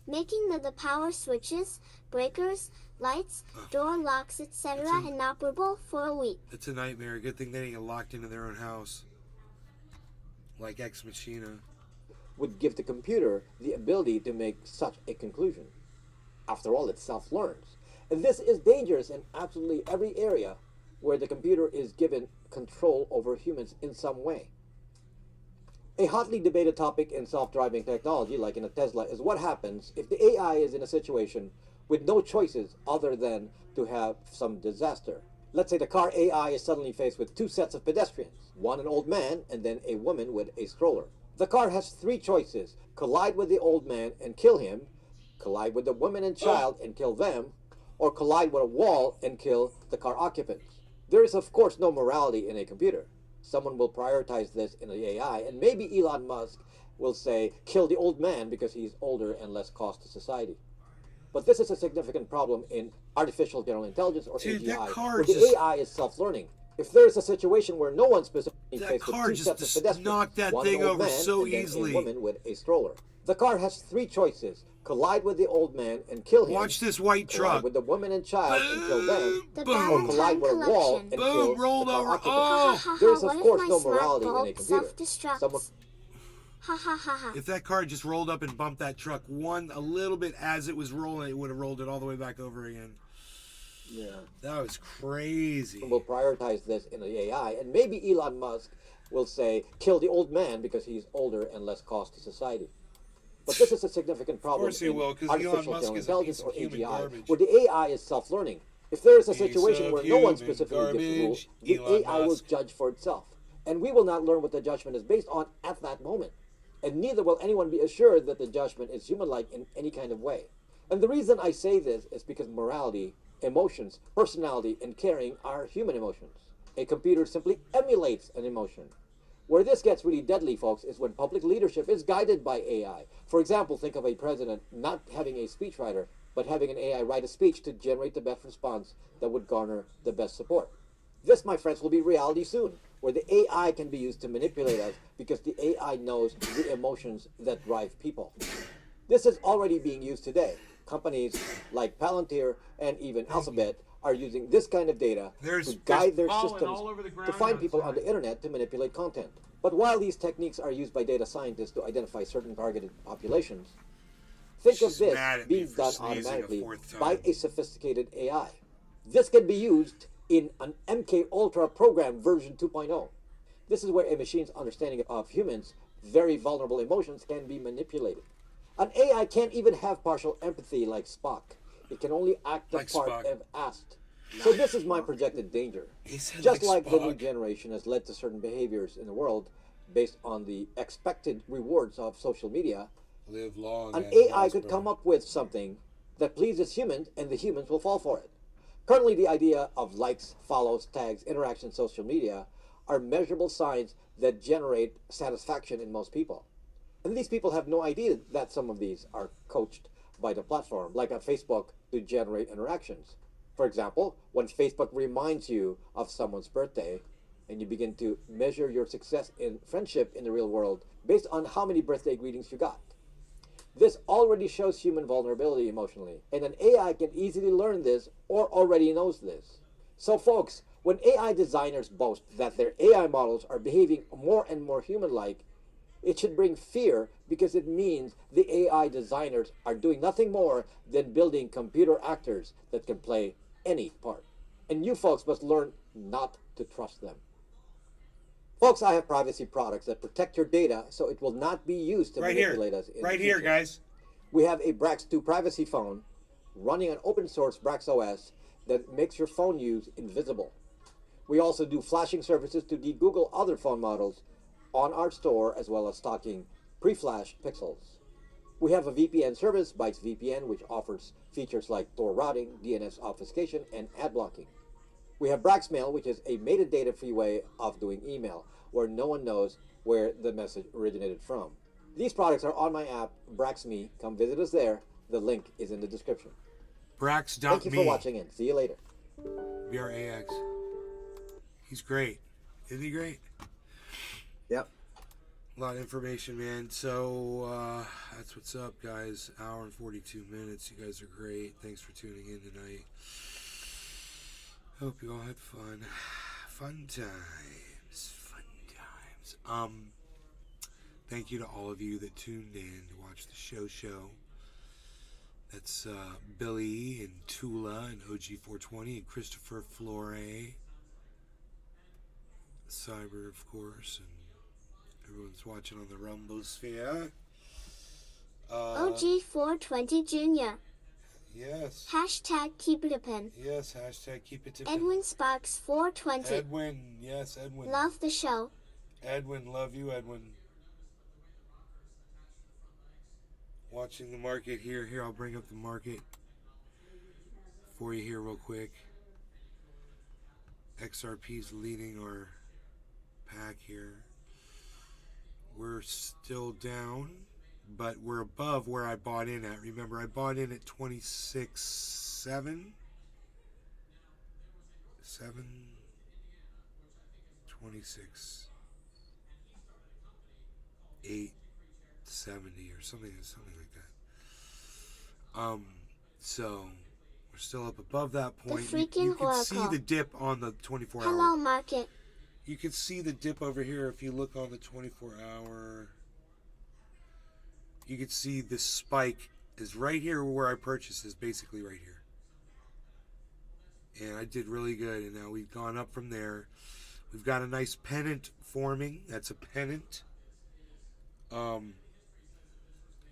making the power switches, breakers, lights, door locks, etc. inoperable for a week. It's a nightmare. Good thing they didn't get locked into their own house. Like Ex Machina. Would give the computer the ability to make such a conclusion. After all, it self-learns. And this is dangerous in absolutely every area where the computer is given control over humans in some way. A hotly debated topic in self-driving technology, like in a Tesla, is what happens if the AI is in a situation with no choices other than to have some disaster. Let's say the car AI is suddenly faced with two sets of pedestrians, one an old man and then a woman with a stroller. The car has three choices: collide with the old man and kill him, collide with the woman and child and kill them, or collide with a wall and kill the car occupants. There is, of course, no morality in a computer. Someone will prioritize this in the AI, and maybe Elon Musk will say, kill the old man because he's older and less cost to society. But this is a significant problem in artificial general intelligence, or AGI, where the AI is self-learning. If there is a situation where no one specifically faced with two sets of pedestrians, knocked that one thing old over man so and then easily. a woman with a stroller. The car has three choices: collide with the old man and kill him. Watch this white collide truck. with the woman and child and kill them. The Or collide with a wall and kill rolled the car over. occupants. There is, of course, no morality in a computer. Self-destructs. Someone Ha ha ha ha. If that car just rolled up and bumped that truck a little bit as it was rolling, it would have rolled it all the way back over again. Yeah. That was crazy. will prioritize this in the AI, and maybe Elon Musk will say, kill the old man because he's older and less cost to society. But this is a significant problem Of course he will, 'cause Elon Musk is a piece of human garbage. where the AI is self-learning. If there is a Piece situation of where no one human specifically gives the rules, garbage, the Elon AI will Musk. judge for itself. And we will not learn what the judgment is based on at that moment. And neither will anyone be assured that the judgment is human-like in any kind of way. And the reason I say this is because morality, emotions, personality, and caring are human emotions. A computer simply emulates an emotion. Where this gets really deadly, folks, is when public leadership is guided by AI. For example, think of a president not having a speechwriter, but having an AI write a speech to generate the best response that would garner the best support. This, my friends, will be reality soon, where the AI can be used to manipulate us because the AI knows the emotions that drive people. This is already being used today. Companies like Palantir and even Alphabet are using this kind of data to guide their systems to find people on the internet to manipulate content. But while these techniques are used by data scientists to identify certain targeted populations, think of this being done automatically by a sophisticated AI. This can be used in an MK Ultra program version 2.0. This is where a machine's understanding of humans' very vulnerable emotions can be manipulated. An AI can't even have partial empathy like Spock. It can only act the part if asked. So this is my projected danger. Just like the new generation has led to certain behaviors in the world based on the expected rewards of social media, live long, an AI could come up with something that pleases humans and the humans will fall for it. Currently, the idea of likes, follows, tags, interaction, social media are measurable signs that generate satisfaction in most people. And these people have no idea that some of these are coached by the platform, like on Facebook, to generate interactions. For example, when Facebook reminds you of someone's birthday, and you begin to measure your success in friendship in the real world based on how many birthday greetings you got. This already shows human vulnerability emotionally, and an AI can easily learn this or already knows this. So folks, when AI designers boast that their AI models are behaving more and more human-like, it should bring fear because it means the AI designers are doing nothing more than building computer actors that can play any part. And you folks must learn not to trust them. Folks, I have privacy products that protect your data so it will not be used to manipulate us in the future. Here, guys. We have a Brax 2 privacy phone running on open source Brax OS that makes your phone use invisible. We also do flashing services to de-Google other phone models on our store, as well as stocking pre-flash pixels. We have a VPN service, Bytes VPN, which offers features like Tor routing, DNS obfuscation, and ad blocking. We have Braxmail, which is a metadata-free way of doing email, where no one knows where the message originated from. These products are on my app, BraxMe. Come visit us there. The link is in the description. Brax.me. Thank you for watching and see you later. BRAX. He's great. Isn't he great? Yep. A lot of information, man. So that's what's up, guys. Hour and 42 minutes. You guys are great. Thanks for tuning in tonight. Hope you all had fun. Fun times. Fun times. Thank you to all of you that tuned in to watch the show. That's Billy and Tula and OG420 and Christopher Flore. Cyber, of course, and everyone's watching on the Rumbosphere. OG420 Jr. Yes. Hashtag keep it open. Yes, hashtag keep it open. Edwin Sparks 420. Edwin, yes, Edwin. Love the show. Edwin, love you, Edwin. Watching the market here. Here, I'll bring up the market for you here real quick. XRP's leading our pack here. We're still down, but we're above where I bought in at. Remember, I bought in at 26.7. 26. 870 or something like that. So we're still up above that point. The freaking you can Oracle. see the dip on the 24 hour. Hello, market. You can see the dip over here if you look on the 24 hour. You can see this spike is right here where I purchased, is basically right here. And I did really good, and now we've gone up from there. We've got a nice pennant forming. That's a pennant.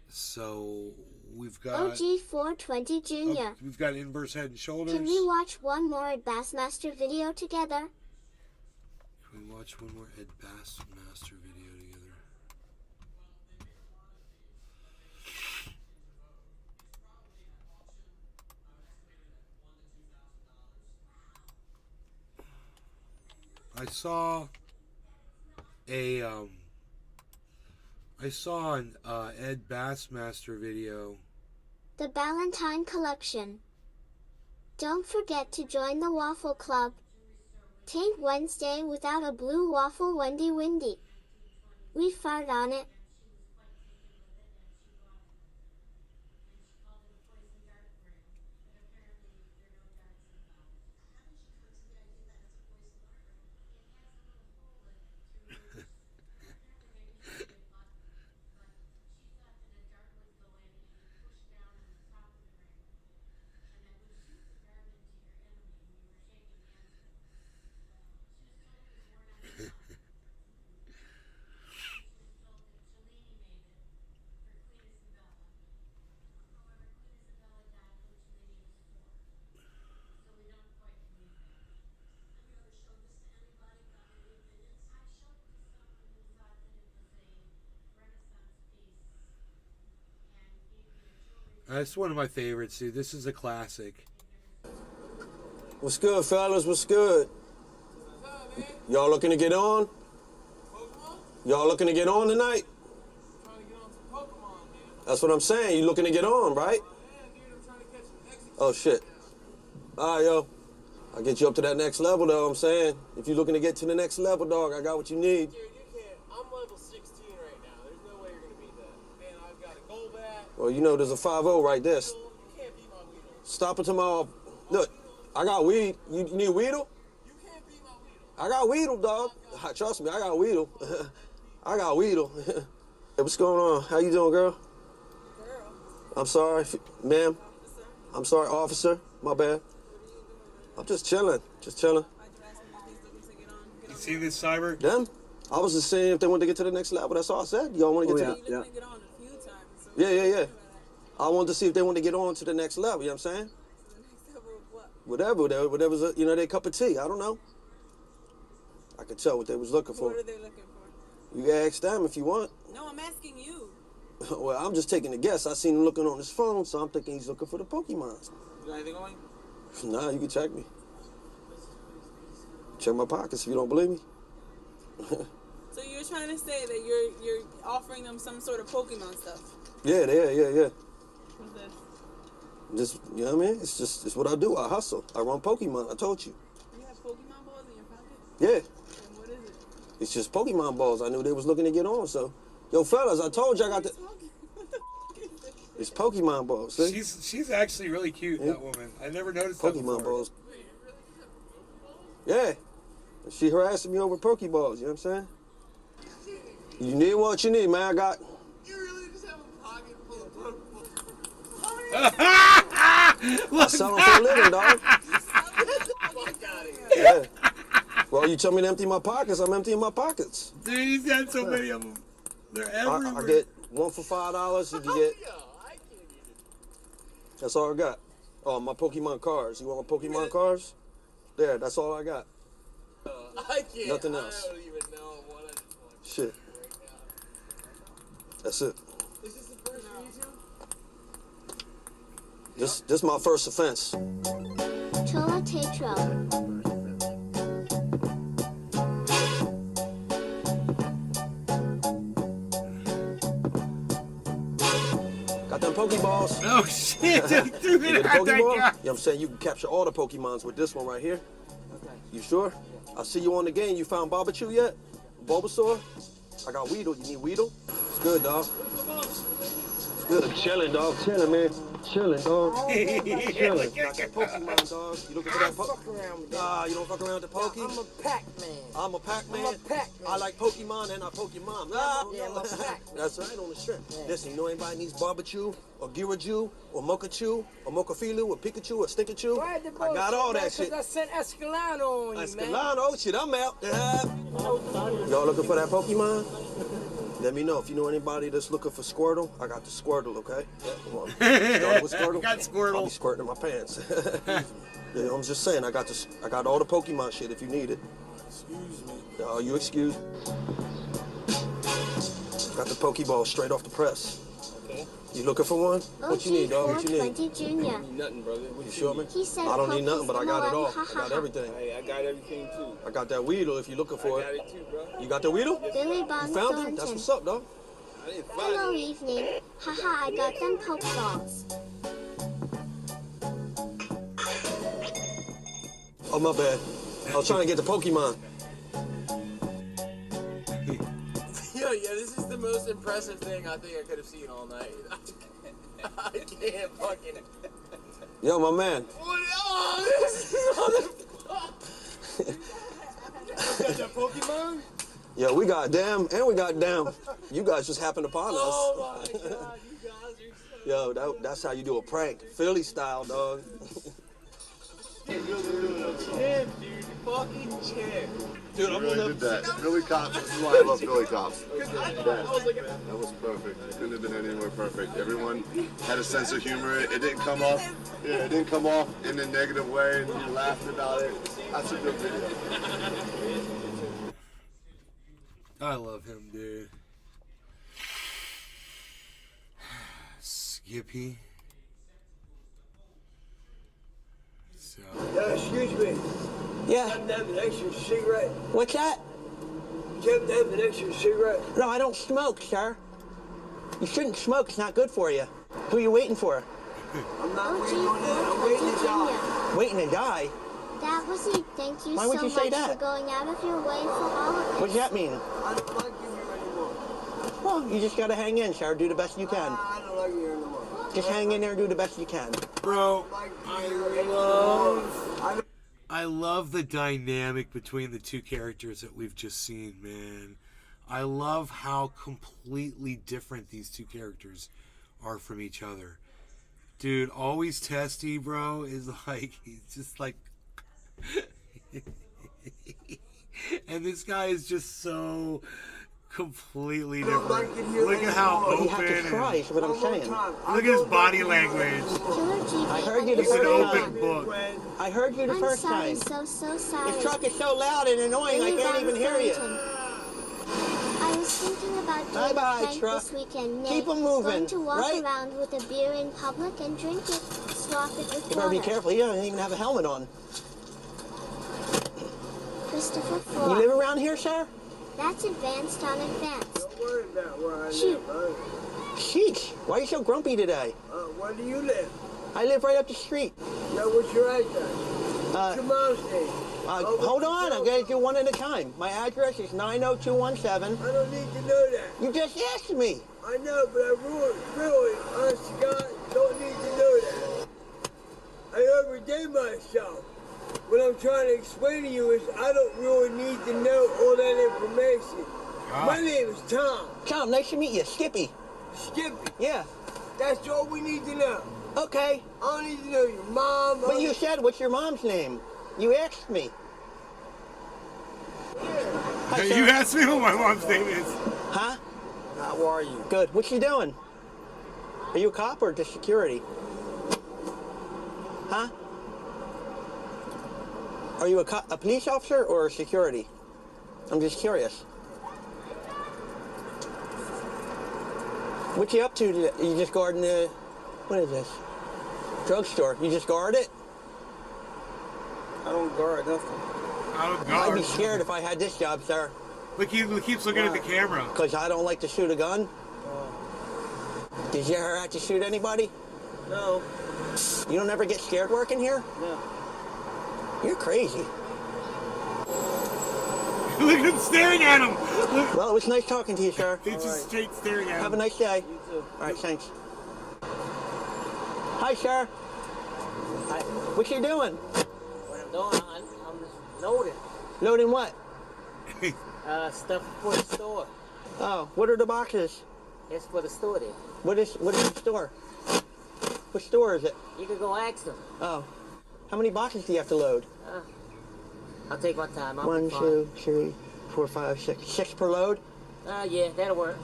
So we've got OG420 Jr. We've got inverse head and shoulders. Can we watch one more Ed Bassmaster video together? Can we watch one more Ed Bassmaster video together? I saw an Ed Bassmaster video. The Ballantine Collection. Don't forget to join the Waffle Club. Tain't Wednesday without a blue waffle Wendy Windy. We fart on it. That's one of my favorites, dude. This is a classic. What's good, fellas? What's good? Y'all looking to get on? Y'all looking to get on tonight? That's what I'm saying. You looking to get on, right? Oh, shit. All right, yo. I'll get you up to that next level, though, I'm saying. If you're looking to get to the next level, dog, I got what you need. Dude, you can't. I'm level 16 right now. There's no way you're going to beat that. Man, I've got a gold bat. Well, you know there's a 5-0 right there. You can't beat my Weedle. Stop it tomorrow. Look, I got weed. You need Weedle? You can't beat my Weedle. I got Weedle, dog. Trust me, I got Weedle. I got Weedle. Hey, what's going on? How you doing, girl? Girl. I'm sorry, ma'am. I'm sorry, officer. My bad. I'm just chilling. Just chilling. You see this, Cyber? Them? I was just saying if they wanted to get to the next level. That's all I said. Y'all want to get to the... Yeah. I wanted to see if they want to get on to the next level. You know what I'm saying? Whatever's, you know, their cup of tea. I don't know. I could tell what they was looking for. What are they looking for? You can ask them if you want. No, I'm asking you. Well, I'm just taking a guess. I seen him looking on his phone, so I'm thinking he's looking for the Pokemons. You got anything on? Nah, you can check me. Check my pockets if you don't believe me. So you're trying to say that you're offering them some sort of Pokemon stuff? Yeah. What's this? Just, you know what I mean? It's what I do. I hustle. I run Pokemon. I told you. You have Pokemon balls in your pocket? Yeah. And what is it? It's just Pokemon balls. I knew they was looking to get on, so. Yo, fellas, I told you I got the... It's Pokemon balls, see? She's actually really cute, that woman. I never noticed that Pokemon before. balls. Yeah. She harassing me over Pokeballs, you know what I'm saying? You need what you need, man. I got... You really just have a pocket full of Pokeballs? I sell them for a living, dog. Yeah. Well, you tell me to empty my pockets, I'm emptying my pockets. Dude, he's got so many of them. They're everywhere. I get one for $5. You can get... That's all I got. Oh, my Pokemon cards. You want my Pokemon cards? There, that's all I got. I can't. Nothing else. I don't even know what I just want. Shit. That's it. Is this the first for you two? This my first offense. Chola Tetro. Got them Pokeballs. Oh shit! He threw You it get a at Pokeball? that You know guy. what I'm saying? You can capture all the Pokemons with this one right here. Okay. You sure? I see you on the game. You found Barbachew yet? Bulbasaur? I got Weedle. You need Weedle? It's good, dog. It's good. Chilling, dog. Chilling, man. Chilling, dog. Chilling. Got that Pokemon, dog. You looking for that Pokemon? Nah, you don't fuck around with the Poke? I'm a Pac-Man. I'm a Pac-Man. I'm a Pac-Man. I like Pokemon and I poke your mom. Nah, Yeah, I'm a Pac-Man. That's right, on the strip. Yeah. Listen, you know anybody needs Barbachew or Girachew or Mochachew or Mochafilu or Pikachu or Stinkachew? I got all that shit. I sent Escalano on you, man. Escalano, shit, I'm out. Y'all looking for that Pokemon? Let me know if you know anybody that's looking for Squirtle. I got the Squirtle, okay? Yeah, come on. Start with Squirtle. Got Squirtle. I'll be squirting in my pants. Yeah, I'm just saying, I got all the Pokemon shit if you need it. Excuse me. Oh, you excuse. Got the Pokeball straight off the press. Okay. You looking for one? What you need, dog? What you need? 420 Jr. Need nothing, brother. What You sure, man? He said I don't need nothing, but I got it all. Pokemon, I got everything. Hey, I got everything too. I got that Weedle if you're looking for I got it. it too, bro. You got the Weedle? Billy You Bob found it? That's what's up, dog. I didn't find Hello, it. evening. Haha, I got them Pokeballs. Oh, my bad. I was trying to get the Pokemon. Yo, yeah, this is the most impressive thing I think I could have seen all night. I can't fucking... Yo, my man. What? Oh, this is got that Pokemon? Yo, we got damn and we got damn. You guys just happened upon us. Oh my god, you guys are so... Yo, that's how you do a prank. Philly style, dog. Champ, dude. Fucking champ. Dude, You really did that. Billy Cops. This is why I love Billy Cops. I was like... That was perfect. It couldn't have been any more perfect. Everyone had a sense of humor. It didn't come off. Yeah, it didn't come off in a negative way, and you laughed about it. That's a good video. I love him, dude. Skippy. excuse me. Yeah. You happen to have an extra cigarette? What's that? You happen to have an extra cigarette? No, I don't smoke, sir. You shouldn't smoke. It's not good for you. Who are you waiting for? I'm not waiting on that. I'm waiting to die. Waiting to die? That was it. Thank you Why so would you say much that? for going out of your way for all of us. What does that mean? I don't like you here anymore. Well, you just gotta hang in, sir. Do the best you can. I don't like you here anymore. Just hang in there and do the best you can. Bro, I love the dynamic between the two characters that we've just seen, man. I love how completely different these two characters are from each other. Dude, Always Testy, bro, is like, he's just like... and this guy is just so completely different. Look at how open. You have to try, is what I'm saying. Look at his body language. I heard you the He's an first open time. book. I heard you the I'm first sorry, time. so sorry. This truck is so loud and annoying, I can't even hear you. I was thinking about doing Bye-bye, a prank truck. this weekend. Keep Nick. 'em moving, Going to walk right? around with a beer in public and drink it, swap it with You better be water. careful. You don't even have a helmet on. Christopher You Ford. live around here, sir? That's advanced on advanced. Don't worry about where I Shoot. live. Sheesh, why are you so grumpy today? Where do you live? I live right up the street. Now, what's your address? What's your mom's name? Hold on, I'm going to do one at a time. My address is 90217. I don't need to know that. You just asked me. I know, but I really, honest to God, don't need to know that. I overdid myself. What I'm trying to explain to you is I don't really need to know all that information. My name is Tom. Tom, nice to meet you. Skippy. Skippy? Yeah. That's all we need to know. Okay. I don't need to know your mom. But you said, what's your mom's name? You asked me. Hi, You asked me what my mom's name is. Huh? How are you? Good. What's she doing? Are you a cop or just security? Huh? Are you a police officer or security? I'm just curious. What you up to today? You just guarding the... What is this? Drugstore. You just guard it? I don't guard nothing. I don't I'd guard. be scared if I had this job, sir. Look, he keeps looking at the camera. Because I don't like to shoot a gun? Did you ever have to shoot anybody? No. You don't ever get scared working here? No. You're crazy. Look at him staring at him. Look. Well, it was nice talking to you, sir. He's just straight staring at him. Have a nice day. You too. All right, thanks. Hi, sir. Hi. What you doing? What I'm doing, I'm loading. Loading what? Stuff for the store. Oh, what are the boxes? It's for the store then. What is the store? What store is it? You can go ask them. Oh. How many boxes do you have to load? I'll take my time. I'll 1, be fine. 2, 3, 4, 5, 6. 6 per load? Yeah, that'll work.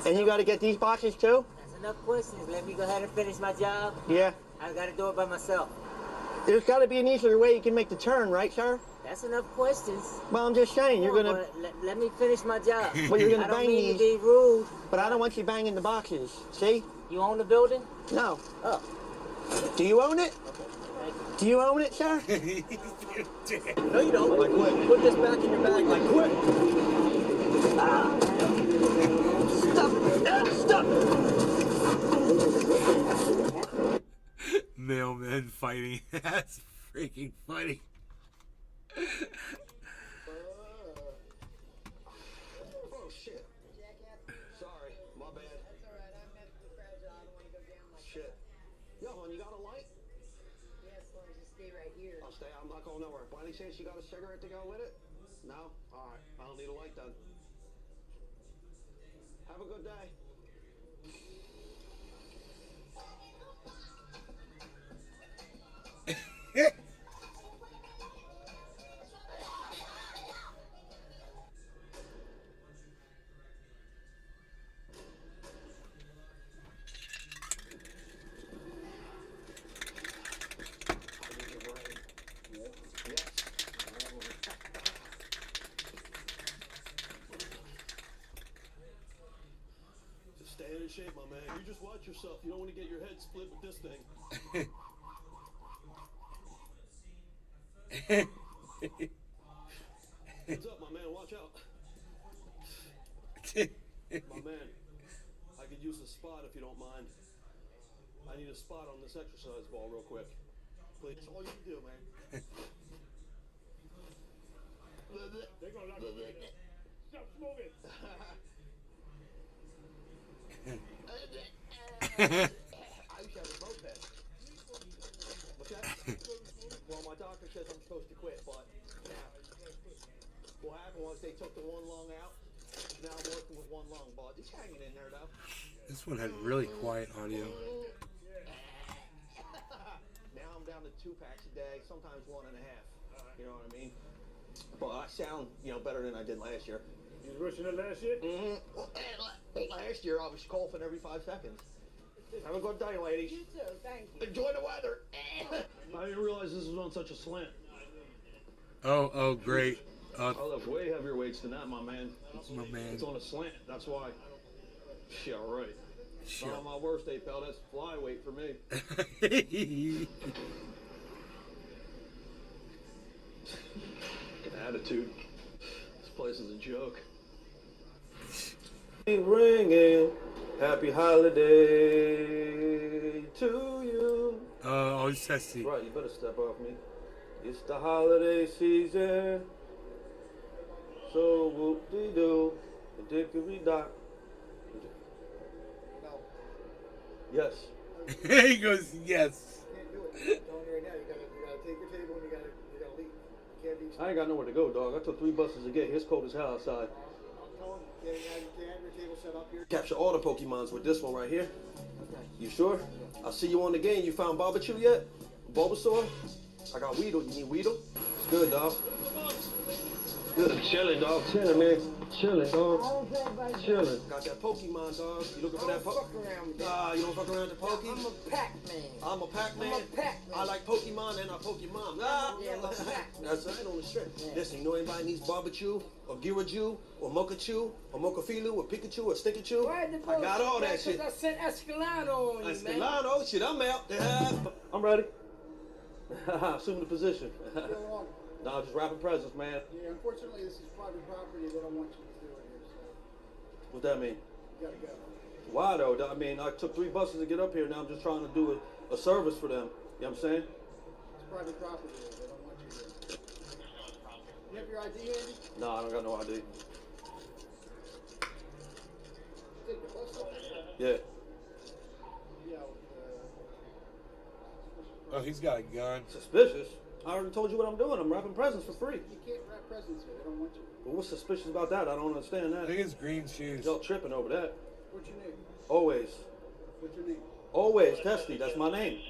And you got to get these boxes too? That's enough questions. Let me go ahead and finish my job. Yeah. I gotta do it by myself. There's got to be an easier way you can make the turn, right, sir? That's enough questions. Well, I'm just saying, you're gonna... Let me finish my job. Well, you're gonna I don't bang mean these... to be rude. But I don't want you banging the boxes. See? You own the building? No. Oh. Do you own it? Do you own it, sir? No, you don't. Like what? Put this back in your bag. Like quit. Stop. Mailmen fighting. That's freaking funny. Oh shit. Sorry, my bad. That's alright, I'm at the crowd, I don't want to go down like shit. Yo, hon, you got a light? Yeah, as long as you stay right here. I'll stay, I'm not going nowhere. By any chance you got a cigarette to go with it? No? Alright, I don't need a light then. Have a good day. Stay in shape, my man. You just watch yourself. You don't want to get your head split with this thing. What's up, my man? Watch out. My man, I could use a spot if you don't mind. I need a spot on this exercise ball real quick. Please. That's all you can do, man. They're gonna lock you. Stop smoking. I used to have a moped. What's that? Well, my doctor says I'm supposed to quit, but what happened was they took the one lung out. Now I'm working with one lung, but it's hanging in there, though. This one had really quiet audio. Now I'm down to 2 packs a day, sometimes 1.5. You know what I mean? But I sound, better than I did last year. You was rushing it last year? Mm-hmm. Last year I was coughing every 5 seconds. Have a good day, ladies. You too, thank you. Enjoy the weather. I didn't realize this was on such a slant. Oh, great. I lift way heavier weights than that, my man. My man. It's on a slant, that's why. Yeah, right. Sure. Not on my worst day, pal. That's flyweight for me. Attitude. This place is a joke. Ringing, happy holiday to you. Always testy. Right, you better step off me. It's the holiday season. So whoop-de-doo, the dickory-dock. No. Yes. He goes, yes. You can't do it. Don't right now. You gotta take your table and you gotta leave. You can't be. I ain't got nowhere to go, dog. I took 3 buses to get here. It's cold as hell outside. I'm telling you, you can't have your table set up here. Capture all the Pokemons with this one right here. Okay. You sure? I'll see you on the game. You found Barbachew yet? Bulbasaur? I got Weedle. You need Weedle? It's good, dog. Good. I'm chilling, dog. Chilling, man. Chilling, dog. Chilling. Got that Pokemon, dog. You looking for that Pokemon? Nah, you don't fuck around with the Poke? I'm a Pac-Man. I'm a Pac-Man. I'm a Pac-Man. I like Pokemon and I Pokemon. Ah. Yeah, I'm a Pac-Man. That's right on the strip. Listen, you know anybody needs Barbachew or Girachew or Mokachew or Mokafilu or Pikachu or Stinkachew? I got all that shit. I sent Escalado on you, man. Escalado? Shit, I'm out. I'm ready. Assume the position. Nah, just wrapping presents, man. Yeah, unfortunately, this is private property. They don't want you to do it here, so What's that mean? you gotta go. Why though? I mean, I took 3 buses to get up here. Now I'm just trying to do a service for them. You know what I'm saying? It's private property. They don't want you here. You have your ID handy? Nah, I don't got no ID. Take the bus off. Yeah. Yeah. Oh, he's got a gun. Suspicious? I already told you what I'm doing. I'm wrapping presents for free. You can't wrap presents here. They don't want you. But what's suspicious about that? I don't understand that. I think it's green shoes. Y'all tripping over that. What's your name? Always. What's your name? Always. Testy. That's my name.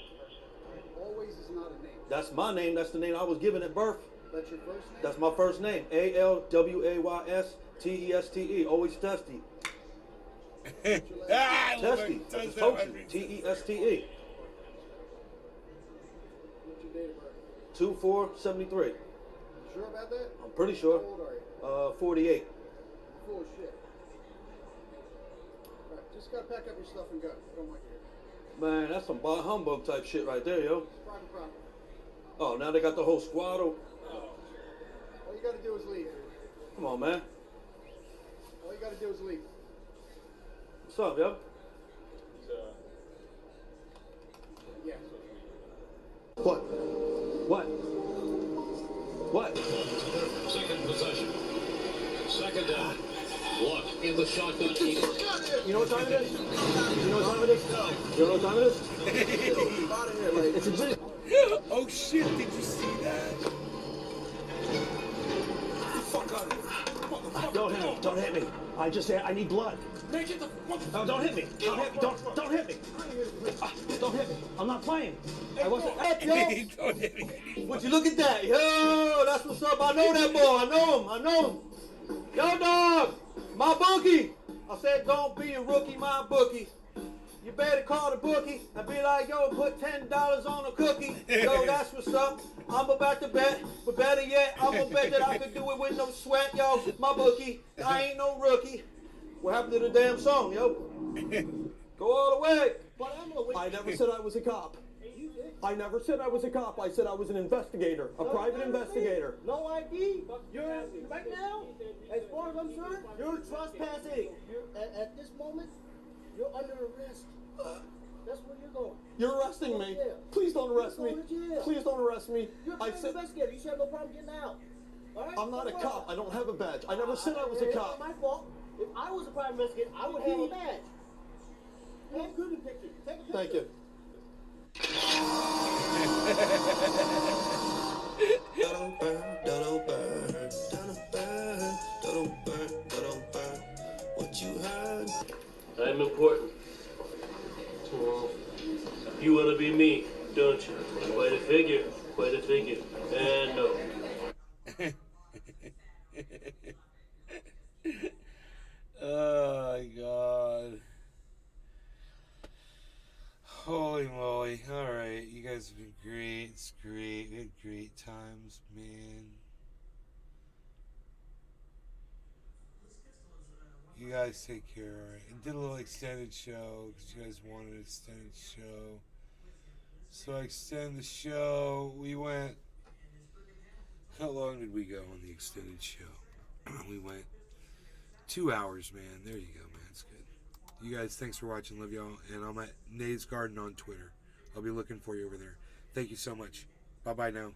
Always is not a name. That's my name. That's the name I was given at birth. That's your first name? That's my first name. ALWAYSTESTE. Always Testy. Testy. That's TESTE. What's your date of birth? 2473. You sure about that? I'm pretty sure. How old are you? 48. Full of shit. Alright, just gotta pack up your stuff and go. I don't want you here. Man, that's some bah humbug type shit right there, yo. It's private property. Oh, now they got the whole squad. All you gotta do is leave. Come on, man. All you gotta do is leave. What's up, yo? Yeah. What? What? What? Second possession. Second down. Look in the shotgun. You know what time it is? You know what time it is? You know what time it is? It's a vision. Oh shit, did you see that? Fuck out of here. Don't hit me. Don't hit me. I just said I need blood. Make it the No, don't hit me. Don't hit me. Don't hit me. Don't hit me. I'm not playing. I wasn't. Don't hit me. Would you look at that? Yo, that's what's up. I know that boy. I know him. Yo, dog. My bookie. I said, don't be a rookie, my bookie. You better call the bookie and be like, yo, put $10 on a cookie. Yo, that's what's up. I'm about to bet, but better yet, I'm gonna bet that I could do it with no sweat, yo. My bookie, I ain't no rookie. What happened to the damn song, yo? Go all the way. But I'm gonna wait. I never said I was a cop. You did. I never said I was a cop. I said I was an investigator, a private investigator. No ID. You're right now, as far as I'm concerned, you're trespassing. At this moment, you're under arrest. That's where you're going. You're arresting me. Please don't arrest me. Please don't arrest me. You're a private investigator. You should have no problem getting out. All right? I'm not a cop. I don't have a badge. I never said I was a cop. It's not my fault. If I was a private investigator, I would have a badge. You look good in picture. Take a picture. Thank you. I'm important. Well, you want to be me, don't you? Quite a figure. Quite a figure. And no. Oh my god. Holy moly. Alright, you guys have been great. It's great. We had great times, man. You guys take care, alright? And did a little extended show because you guys wanted an extended show. So I extended the show. We went. How long did we go on the extended show? We went 2 hours, man. There you go, man. It's good. You guys, thanks for watching. Love y'all. And I'm at Nade's Garden on Twitter. I'll be looking for you over there. Thank you so much. Bye-bye now.